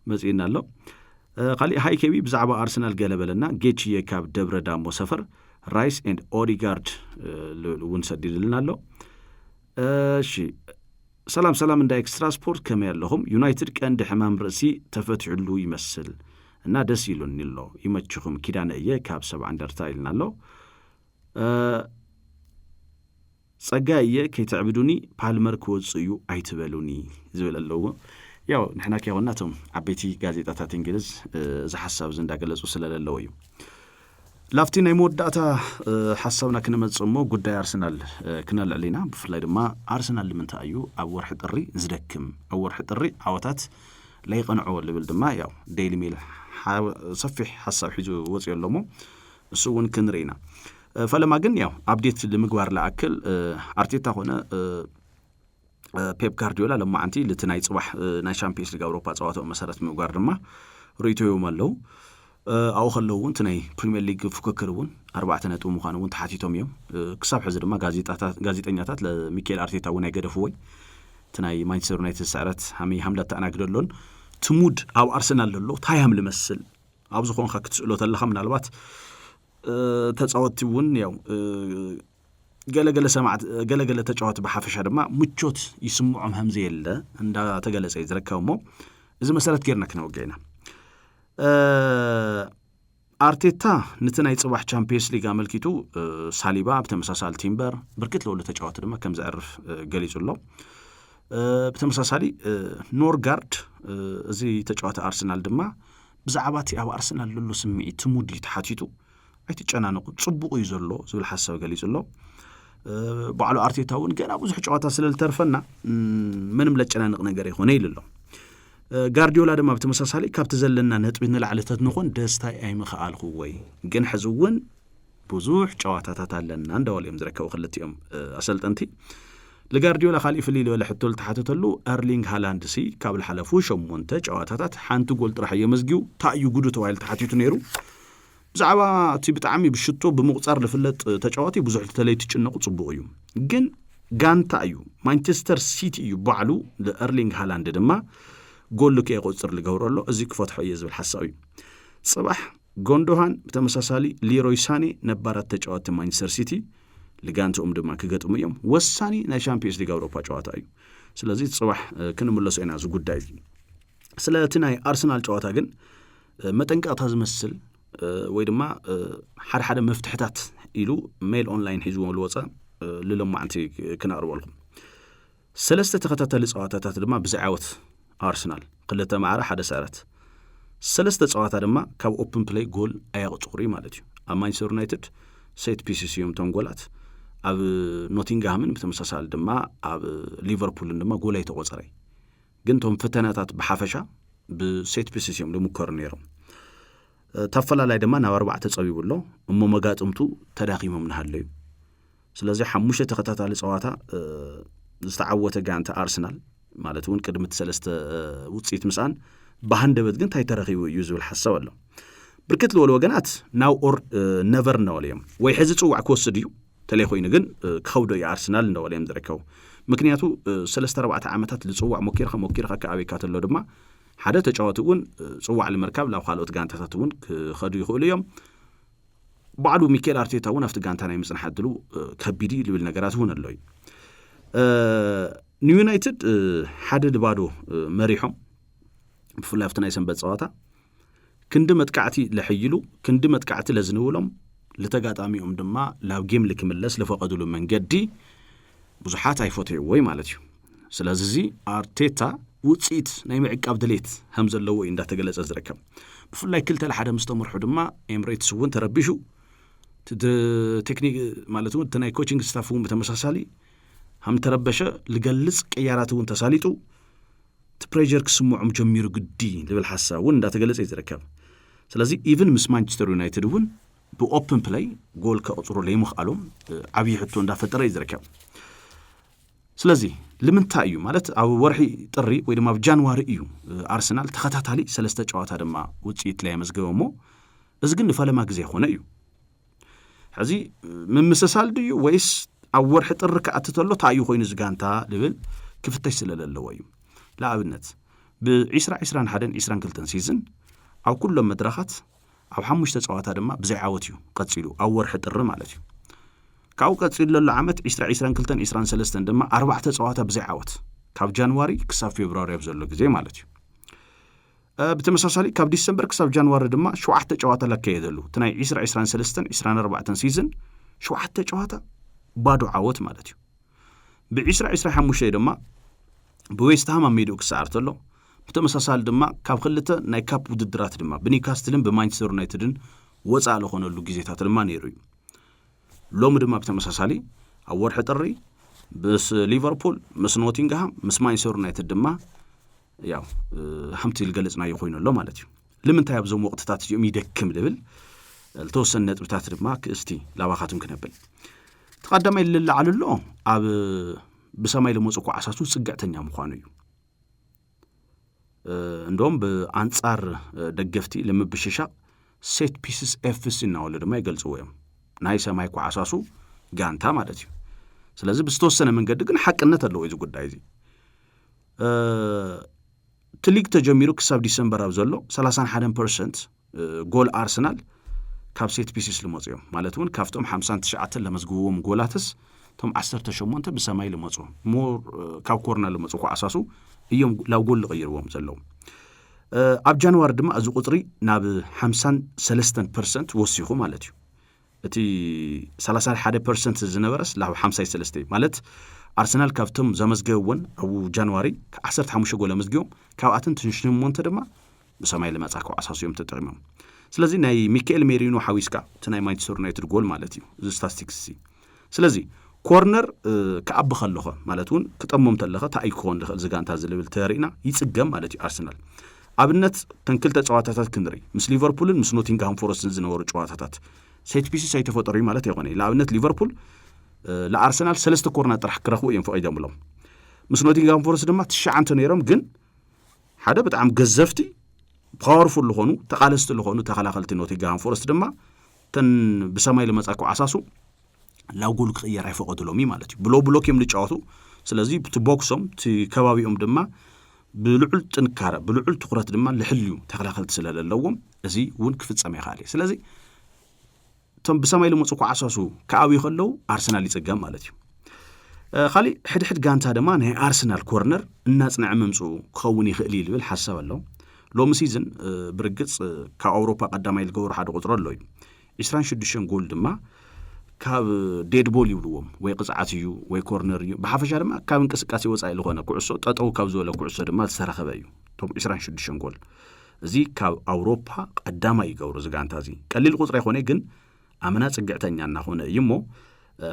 مزينا له قال هاي كبي بزعبا أرسنال قلب لنا جيتشي يكاب دبر دامو سفر رايس اند اوديغارد ونسدد لنا له شي سلام دا اكسترا سبورت كما لهم يونايتد كان دحمام رأسي تفتح له يمثل እና ደስ ይሉን ይለው ይመችሁም ኪዳነ የካብ 7 አንደርታ ይልና ለው ጸጋየ ከይተዕብዱኒ ፓልመር ኮጽዩ አይትበሉኒ ዝብለለው ያው ንሕና ከሆናቶም አቤቲ ጋዜጣታት እንግሊዝ ዘሐሳብ ዘንዳገለጹ ስለለለው እዩ ላፍቲ ናይ ሞዳታ ሐሳብና ክነመጽሞ ጉዳይ አርሰናል ክነልዕሊና ብፍላይ ድማ አርሰናል ለምንታዩ ኣብ ወርሕ ጥሪ ዝደክም ኣብ ወርሕ ጥሪ ዓወታት ላይ ቀንዑ ልብል ድማ ያው ዴይሊ ሜል ሰፊሕ ሐሳብ ሒዙ ወጽየሎሞ እሱውን ክንሪና فلما جن ياو أبديت لمجوار لأكل أرتيتا هنا بيب غارديولا لما أنتي لتنايت صباح ناي شامبيونز ليج أوروبا صوته مسارات مجوار لما ريتو يوم اللو أو خلوون تناي بريمير ليج فكرون 4 نتو مخانون تحتيتهم يوم كسب حزر ما غازيتات لميكيل أرتيتا وناي قدفوي تناي مانشستر يونايتد سعرت همي حملة أنا قدرلون تمود أو أرسنال للو تايهم لمسل أبزو خون خاك تسألو تلخم من الوقت ተጻወትውን ያው ገለገለ ሰማዕት ገለገለ ተጫወት በሐፈሻ ድማ ምቾት ይስሙዑም ህምዘ የለ እንዳ ተገለጸ ይዝረከውሞ እዚ መሰረት ገርና ከነወገይና አርቴታ ንትናይ ጽባህ ቻምፒየንስ ሊግ አመልኪቱ ሳሊባ በተመሳሳል ቲምበር ብርክት ለወለ ተጫወት ድማ ከም ዘዕርፍ ገሊጹሎ በተመሳሳሊ ኖርጋርድ እዚ ተጫወተ አርሰናል ድማ ብዛዕባቲ ኣብ አርሰናል ለሉ ስምዒት ሙዲ ተሓቲቱ አይተጨናነቁ ጽቡቅ ይዘሎ ዝብል ሐሳብ ገሊጽሎ ባዕሉ አርቴታውን ገና ብዙ ጨዋታ ስለልተርፈና ምንም ለጨናነቅ ነገር ይሆነ ይልሎ ጋርዲዮላ ድማ በተመሳሳሊ ካብተ ዘለና ነጥብ ንላዕለታት ንኾን ደስታ አይምኻልኹ ወይ ግን ሕዝውን ብዙ ጨዋታታት አለና እንደወለም ዝረከው ክልቲኦም አሰልጠንቲ ለጋርዲዮላ ኻሊፍ ሊሊ ወላ ሕቶል ተሓተተሉ ኤርሊንግ ሃላንድ ሲ ካብል ሐለፉ ሸሞንተ ጨዋታታት ሓንቲ ጎል ጥራሕ የመዝጊው ታዩ ጉዱ ተዋይል ተሓቲቱ ነይሩ ብዛዕባ እቲ ብጣዕሚ ብሽቶ ብምቁጻር ለፍለጥ ተጫዋቲ ብዙሕ ተለይቲ ጭነቁ ጽቡቅ እዩ ግን ጋንታ እዩ ማንቸስተር ሲቲ እዩ ባዕሉ ለኤርሊንግ ሃላንድ ድማ ጎል ከይቆጽር ልገብረሎ እዚ ክፈትሖ የዝብል ሐሳብ እዩ ጽባህ ጎንዶሃን በተመሳሳሊ ሊሮይ ሳኔ ነባራት ተጫዋቲ ማንቸስተር ሲቲ لغانتهم دما كغطمو يوم وساني نا شامبيونز ليغ اوروبا ጨዋታ እዩ ስለዚህ ጽባህ ክንምለሶ ኢና ዝ ጉዳይ ስለቲ ናይ አርሰናል ጨዋታ ግን መጠንቀቅታ ዝመስል ወይ ድማ ሓደ መፍትሕታት ኢሉ ሜል ኦንላይን ሒዝዎ ልወጻ ለለማዕንቲ ክናቅርበልኩም ሰለስተ ተኸታታሊ ጨዋታታት ድማ ብዛዕወት አርሰናል ክልተ ማዕረ ሓደ ሰዓት ሰለስተ ጨዋታ ድማ ካብ ኦፕን ፕሌይ ጎል አያቅጽሪ ማለት እዩ ኣብ ማንቸስተር ዩናይትድ ሴት ፒሲስ እዮም ተንጎላት ኣብ ኖቲንግሃምን በተመሳሳል ድማ ኣብ ሊቨርፑልን ድማ ጎል አይተቆጸረ ግን ቶም ፈተናታት በሐፈሻ በሴት ፒሲስ እዮም ለሙከር ነይሮም ተፈላላይ ድማ ናብ 4 ተጸቢብሎ እሞ መጋጥምቱ ተዳኺሞም ናሃለዩ ስለዚህ ሓሙሽተ ተኸታታሊ ጨዋታ ዝተዓወተ ጋንታ አርሰናል ማለት እውን ቅድምት ሰለስተ ውጽኢት ምስአን በሃንደበት ግን ታይተረኺቡ እዩ ዝብል ሐሳብ አለ ብርክት ለወል ወገናት ናው ኦር ነቨር ነው አለየም ወይ ሕዚ ጽዋዕ ክወስድ እዩ ተለይኮይነ ግን ከውዶ የአርሰናል ነው አለየም ዝረከው ምክንያቱ 3-4 ዓመታት ልጽዋዕ ሞኪርካ ከአቤካ ተሎ ድማ ሓደ ተጫዋቱን ጽዋዕ ለመርካብ ላው ካልኦት ጋንታታቱን ከዱ ይኽእሉ እዮም ባዕሉ ሚኬል አርቴታውን አፍተ ጋንታ ናይ ምጽናሕ ድሉ ከቢዲ ልብል ነገራት ሆነ አለይ ዩናይትድ ሓደ ድባዶ መሪሖም ብፍላይ ናይ ሰንበት ጸዋታ ክንዲ መጥቃዕቲ ለሕይሉ ክንዲ መጥቃዕቲ ለዝንውሎም ለተጋጣሚኦም ድማ ላብ ጌም ልክምለስ ለፈቀዱሉ መንገዲ ብዙሓት አይፎተዩ ወይ ማለት እዩ ስለዚህ አርቴታ ውጽኢት ናይ ምዕቃብ ድሌት ከም ዘለዎ እንዳተገለጸ ዝረከብ ብፍላይ ክልተ ለሓደ ምስተመርሑ ድማ ኤምሬትስ እውን ተረቢሹ ቴክኒክ ማለት እውን ተናይ ኮቺንግ ስታፉን በተመሳሳሊ هم تربش لجلس كياراتون تساليتو تبريجر كسموعهم جميرو قدي لبل حسا ون دا تجلس يتركب سلازي even مس مانشستر يونايتد ون بأوبن بلاي جول كأطرو ليه مخالهم عبي حتون دا فترة يتركب سلازي لمن تأيو مالت أو ورحي تري وإذا ما بجانواري إيو أرسنال تخطط عليه سلسة جوات هذا ما وتشيت ليه مسجوا مو إذا فلا ما جزيه خونه إيو هذي من مسلسل ديو ويس أول حتى الركعة تطلع تعيو خوين زجانتا لبل كيف تيسل اللوايو لا أبنت بعشرة حدن 20 كلتن سيزن أو كل مدرخات أو حمش تسوات هذا ما بزعواتيو قد سيلو أول حتى الرمالتيو كاو قد سيلو العامت 20 كلتن 20 سلستن دما 4 تسوات بزعوات كاب جانواري كساف فبراير يبزلو زي مالتيو بتمساسالي كاب ديسمبر كساف جانواري دما شو 10 تسوات لك يدلو تناي 20 سلستن 24 سيزن شو 10 تسوات بادو عوت مالتيو ب20 حموشه دما بويستهام ميدو كسارتلو بتمساسال دما كاب خلته ناي كاب وددرات دما بنيكاستلن بمانشستر يونايتدن وصا لهونلو غيزيتات دما نيروي لوم دما بتمساسالي اور حطري بس ليفربول مس نوتنغهام مس مانشستر يونايتد دما ያው ሐምቲ ልገለጽና ይሆይነሎ ማለትዩ ለምን ታያብዘው ወቅትታት የሚደክም ልብል ለተወሰነ ነጥብታት ድማ እስቲ ላባኻቱም ከነብል ተቀደመ ይልላዓልሎ አብ በሰማይ ለሞጽቆ አሳሱ ጽጋተኛ መሆኑ እዩ እንደውም በአንጻር ደገፍቲ ለምብሽሻ ሴት ፒስስ ኤፍሲ ነው ለደማ ይገልጽወም ናይ ሰማይ ቆ አሳሱ ጋንታ ማለት እዩ ስለዚህ በስተወሰነ መንገድ ግን ሐቅነት አለው እዚ ጉዳይ እዚ ትሊግ ተጀሚሩ ከሳብ ዲሰምበር አብዘሎ 31% ጎል አርሰናል ካብ ሴት ፒስስ ለሞጽዮም ማለትውን ካፍቶም 59 ለመዝግቡም ጎላትስ ቶም 18 በሰማይ ለሞጽ ሞር ካብ ኮርነር ለሞጽ ቆ አሳሱ እዮም ላው ጎል ቀይርዎም ዘለው ኣብ ጃንዋሪ ድማ እዚ ቁጥሪ ናብ 53% ወሲኹ ማለት እዩ እቲ 31% ዝነበረስ ላው 53 ማለት አርሰናል ካብቶም ዘመዝገውን ኣብ ጃንዋሪ ከ15 ጎል መዝግዮም ካብአትን ትንሽሞንተ ድማ በሰማይ ለማጻከው አሳሱዮም ተጠቅመው ስለዚህ ናይ ሚካኤል ሜሪኖ ሐዊስካ ተናይ ማንቸስተር ዩናይትድ ጎል ማለት እዩ እዚ ስታቲስቲክስ ስለዚህ ኮርነር ከአብ خلخ ማለቱን ከጠሞም ተለኸ ታይኮን ዝጋንታ ዝልብል ተሪና ይጽገም ማለት እዩ አርሰናል አብነት ተንክልተ ጨዋታታት ክንሪ ምስ ሊቨርፑልን ምስ ኖቲንግሃም ፎረስትን ዝነበሩ ጨዋታታት ሴት ፒስ ሳይተፈጠሩ ማለት ይሆነ ለአብነት ሊቨርፑል ለአርሰናል 3 ኮርነር ጥራህ ክረኽቡ እዮም ፈቀደምሎም ምስ ኖቲንግሃም ፎረስት ድማ 9 ነይሮም ግን ሓደ በጣም ገዘፍቲ ፓወርፉል ለሆኑ ተቃለስት ለሆኑ ተኸላኸልቲ ኖቲንግሃም ፎረስት ድማ ተን በሰማይ ለማጻከው አሳሱ ላውጎል ክየራ ይፈቀደሎም ማለት እዩ ብሎክ የምልጫወቱ ስለዚህ ቦክሶም ከባቢኦም ድማ ብልዑል ጥንካረ ብልዑል ትኩረት ድማ ለሕልዩ ተኸላኸልቲ ስለለለዎም እዚ ውን ክፍጸም ይኻሊ ስለዚህ ቶም ብሰማይ ልመፁ ኳዓሳሱ ከአብ ይኸለው አርሰናል ይጽገም ማለት እዩ ኻሊ ሕድሕድ ጋንታ ድማ ናይ አርሰናል ኮርነር እናጽንዕ መምፁ ክኸውን ይኽእል ይብል ሓሳብ ኣሎ ሎሚ ሲዝን ብርግጽ ካብ አውሮፓ ቀዳማይ ልገብሩ ሓደ ቁጥሮ ኣሎ እዩ 26 ጎል ድማ ካብ ዴድ ቦል ይብልዎም ወይ ቅጽዓት እዩ ወይ ኮርነር እዩ ብሓፈሻ ድማ ካብ እንቅስቃሴ ወጻኢ ዝኾነ ኩዕሶ ጠጠው ካብ ዝበለ ኩዕሶ ድማ ዝተረኸበ እዩ ቶም 26 ጎል እዚ ካብ አውሮፓ ቀዳማይ ይገብሩ ዝጋንታ እዚ ቀሊል ቁጥሪ ይኾነ ግን አምና ጽግዕተኛ እናኾነ እሞ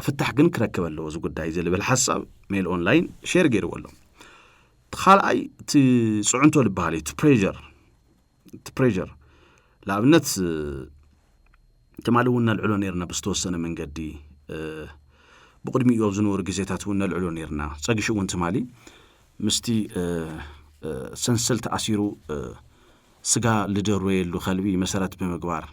ፍታሕ ግን ክረክብ ኣለዎ እዚ ጉዳይ ዝልብል ሓሳብ ሜል ኦንላይን ሼር ገይርዎ ኣሎ ካልኣይ እቲ ጽዕንቶ ልበሃል እቲ ፕሬዠር ለኣብነት ትማሊ እውን ነልዕሎ ነርና ብዝተወሰነ መንገዲ ብቅድሚኡ ኣብ ዝነበሩ ግዜታት እውን ነልዕሎ ነርና ፀግሽ እውን ትማሊ ምስቲ ሰንሰል ተኣሲሩ ስጋ ልደርወየሉ ከልቢ መሰረት ብምግባር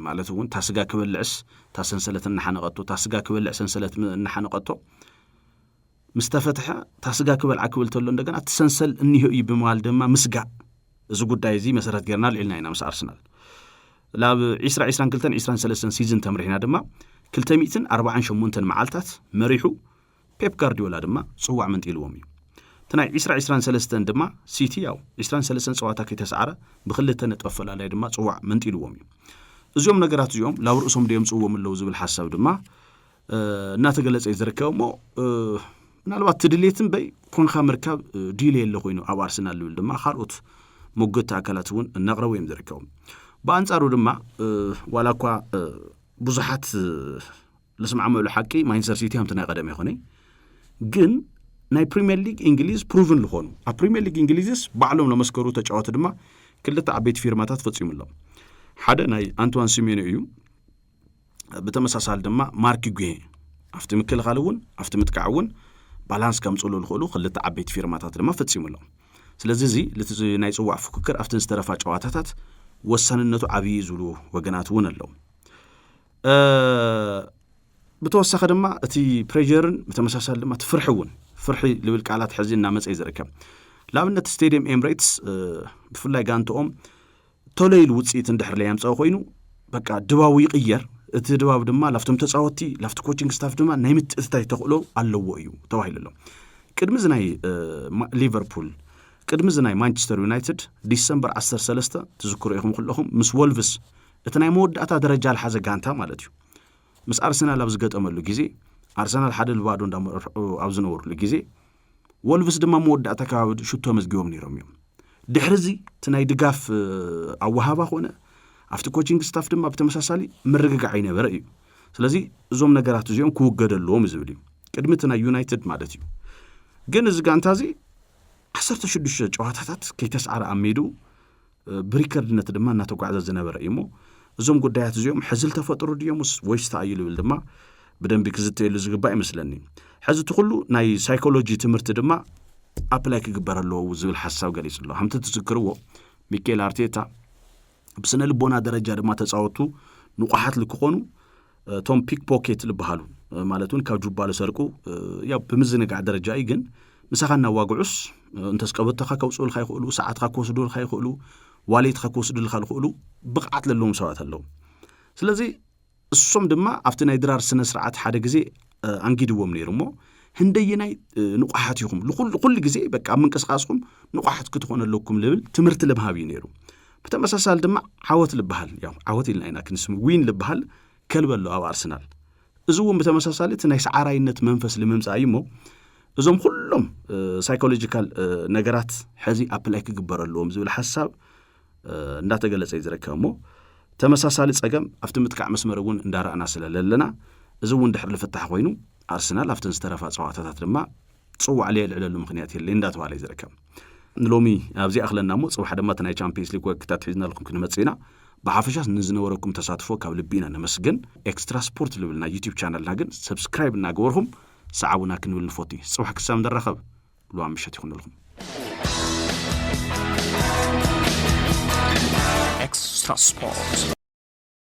ማለት እውን ታስጋ ክበልዕስ ታሰንሰለት እናሓነቀቶ ታስጋ ክበልዕ ሰንሰለት እናሓነቀቶ ምስተፈትሐ ታስጋ ክበልዓ ክብል ተሎ እንደገና ተሰንሰል እንይሁ ይብማል ድማ ምስጋ እዚ ጉዳይ እዚ መሰረት ገርና ልዕልና ኢና ምስ አርሰናል ላብ 2022-2023 ሲዝን ተምሪሕና ድማ 248 መዓልታት መሪሑ ፔፕ ጋርዲዮላ ድማ ጽዋዕ መንጢልዎም እዩ ተናይ 2023 ድማ ሲቲ ያው 23 ጸዋታ ከተሰዓረ ብክልተ ነጥብ ፈላላይ ድማ ጽዋዕ መንጢልዎም እዩ እዚኦም ነገራት እዚኦም ላብ ርእሶም ደም ጽውዎም ለው ዝብል ሓሳብ ድማ እናተገለጸ ይዝርከብሞ ምናልባት ትድሌትን በይ ኮንካ ምርካብ ዲል የለ ኮይኑ ኣብ አርሰናል ልብል ድማ ካልኦት ሞገት አካላት እውን እናቅረቡ እዮም ዝርከቡ በአንጻሩ ድማ ዋላኳ ብዙሓት ለስማዓመሉ ሓቂ ማንቸስተር ሲቲ ሃምተና ቀደም ይኾነ ግን ናይ ፕሪሚየር ሊግ እንግሊዝ ፕሩቭን ልኾኑ ኣብ ፕሪሚየር ሊግ እንግሊዝስ ባዕሎም ለመስከሩ ተጫወቱ ድማ ክልተ ዓበይቲ ፊርማታት ፈጺሙሎም ሓደ ናይ አንቶዋን ሲሜኖ እዩ ብተመሳሳሊ ድማ ማርክ ጉሄ ኣብቲ ምክልኻል እውን ኣብቲ ምጥቃዕ እውን ባላንስ ከምጽሉ ልኽእሉ ክልተ ዓበይቲ ፊርማታት ድማ ፈጺሙሎም ስለዚ እዚ ናይ ጽዋዕ ፍክክር ኣብቲ ዝተረፋ ጨዋታታት ወሳንነቱ ዓብይ ዝብሉ ወገናት እውን ኣለው ብተወሳኺ ድማ እቲ ፕሬዠርን ብተመሳሳሊ ድማ ትፍርሒ እውን ፍርሒ ልብል ቃላት ሕዚ እናመፀ ይዝርከብ ላብነት ስቴዲየም ኤምሬትስ ብፍላይ ጋንቶኦም ቶለይል ውፅኢት እንድሕር ላይ ያምፀው ኮይኑ በቃ ድባው ይቅየር እቲ ድባብ ድማ ላፍቶም ተጻወቲ ላፍቲ ኮቺንግ ስታፍ ድማ ናይ ምትእትታይ ተኽእሎ ኣለዎ እዩ ተባሂሉሎ ቅድሚ ዝናይ ሊቨርፑል ቅድሚ ዝናይ ማንቸስተር ዩናይትድ ዲሰምበር 13 ትዝክሩ ኢኹም ኩልኹም ምስ ወልቭስ እቲ ናይ መወዳእታ ደረጃ ለሓዘ ጋንታ ማለት እዩ ምስ አርሰናል ኣብ ዝገጠመሉ ጊዜ አርሰናል ሓደ ልባዶ እንዳመርሑ ኣብ ዝነበሩሉ ጊዜ ወልቭስ ድማ መወዳእታ ከባቢ ሽቶ መዝጊቦም ነይሮም እዮም ድሕርዚ እቲ ናይ ድጋፍ ኣወሃባ ኾነ ኣብቲ ኮቺንግ ስታፍ ድማ ብተመሳሳሊ ምርግጋዕ ይነበረ እዩ ስለዚ እዞም ነገራት እዚኦም ክውገደልዎም ዝብል እዩ ቅድሚ እቲ ናይ ዩናይትድ ማለት እዩ ግን እዚ ጋንታ እዚ 16 ጨዋታታት ከይተሰዓረ ኣብ ሜዱ ብሪከርድነት ድማ እናተጓዓዘ ዝነበረ እሞ እዞም ጉዳያት እዚኦም ሕዝል ተፈጥሩ ድዮምስ ወይስ ተኣይሉ ብል ድማ ብደንቢ ክዝተየሉ ዝግባእ ይመስለኒ ሕዚ ትኹሉ ናይ ሳይኮሎጂ ትምህርቲ ድማ ኣፕላይ ክግበር ኣለዎ ዝብል ሓሳብ ገሊጽ ኣሎ ሃምቲ ትዝክርዎ ሚኬል አርቴታ ብስነ ልቦና ደረጃ ድማ ተጻወቱ ንቑሓት ልክኾኑ ቶም ፒክ ፖኬት ልበሃሉ ማለት እውን ካብ ጁባሉ ሰርቁ ያው ብምዝንጋዕ ደረጃ እዩ ግን ንሳኻና ዋግዑስ እንተስቀበተኻ ከውጽኡልካ ይኽእሉ ሰዓትካ ክወስዱልካ ይኽእሉ ዋሌትካ ክወስዱልካ ይኽእሉ ብቕዓት ለለዎም ሰባት ኣለዉ ስለዚ እሶም ድማ ኣብቲ ናይ ድራር ስነ ስርዓት ሓደ ግዜ አንጊድዎም ነይሩ እሞ ህንደየናይ ንቑሓት ይኹም ኩሉ ግዜ በቃ ምንቅስቃስኩም ንቑሓት ክትኾኑ ኣለኩም ልብል ትምህርቲ ለምሃብ እዩ ነይሩ ብተመሳሳሊ ድማ ዓወት ልበሃል ያው ዓወት ኢልና ኢና ክንስም ዊን ልበሃል ከልበሎ ኣብ አርሰናል እዚ እውን ብተመሳሳሊ እቲ ናይ ሰዓራይነት መንፈስ ልምምጻእ እሞ እዞም ኩሎም ሳይኮሎጂካል ነገራት ሕዚ ኣፕላይ ክግበረለዎም ዝብል ሓሳብ እንዳተገለጸ ይዝርከብ እሞ ተመሳሳሊ ጸገም ኣብቲ ምጥቃዕ መስመር እውን እንዳረኣና ስለለለና እዚ እውን ድሕሪ ልፍታሕ ኮይኑ አርሰናል ኣብተን ዝተረፋ ጸዋታታት ድማ ጽዋዕ ልዕለሉ ምክንያት የለ እንዳተባለ ይዝርከብ ንሎሚ ኣብዚ ኣኽለና ሞ ጽዋሕ ድማ እቲ ናይ ቻምፒየንስ ሊግ ወቅታት ሒዝና ለኩም ክንመጽና ብሓፈሻ ንዝነበረኩም ተሳትፎ ካብ ልቢና ነመስግን ኤክስትራ ስፖርት ልብልና ዩቲዩብ ቻናልና ግን ሰብስክራይብ እናገበርኩም ሰዓቡና ክንብል ንፎቲ ጽዋሕ ክሳብ እንደረኸብ ሉዋ ምሸት ይኹን ለኩም Extra Sport.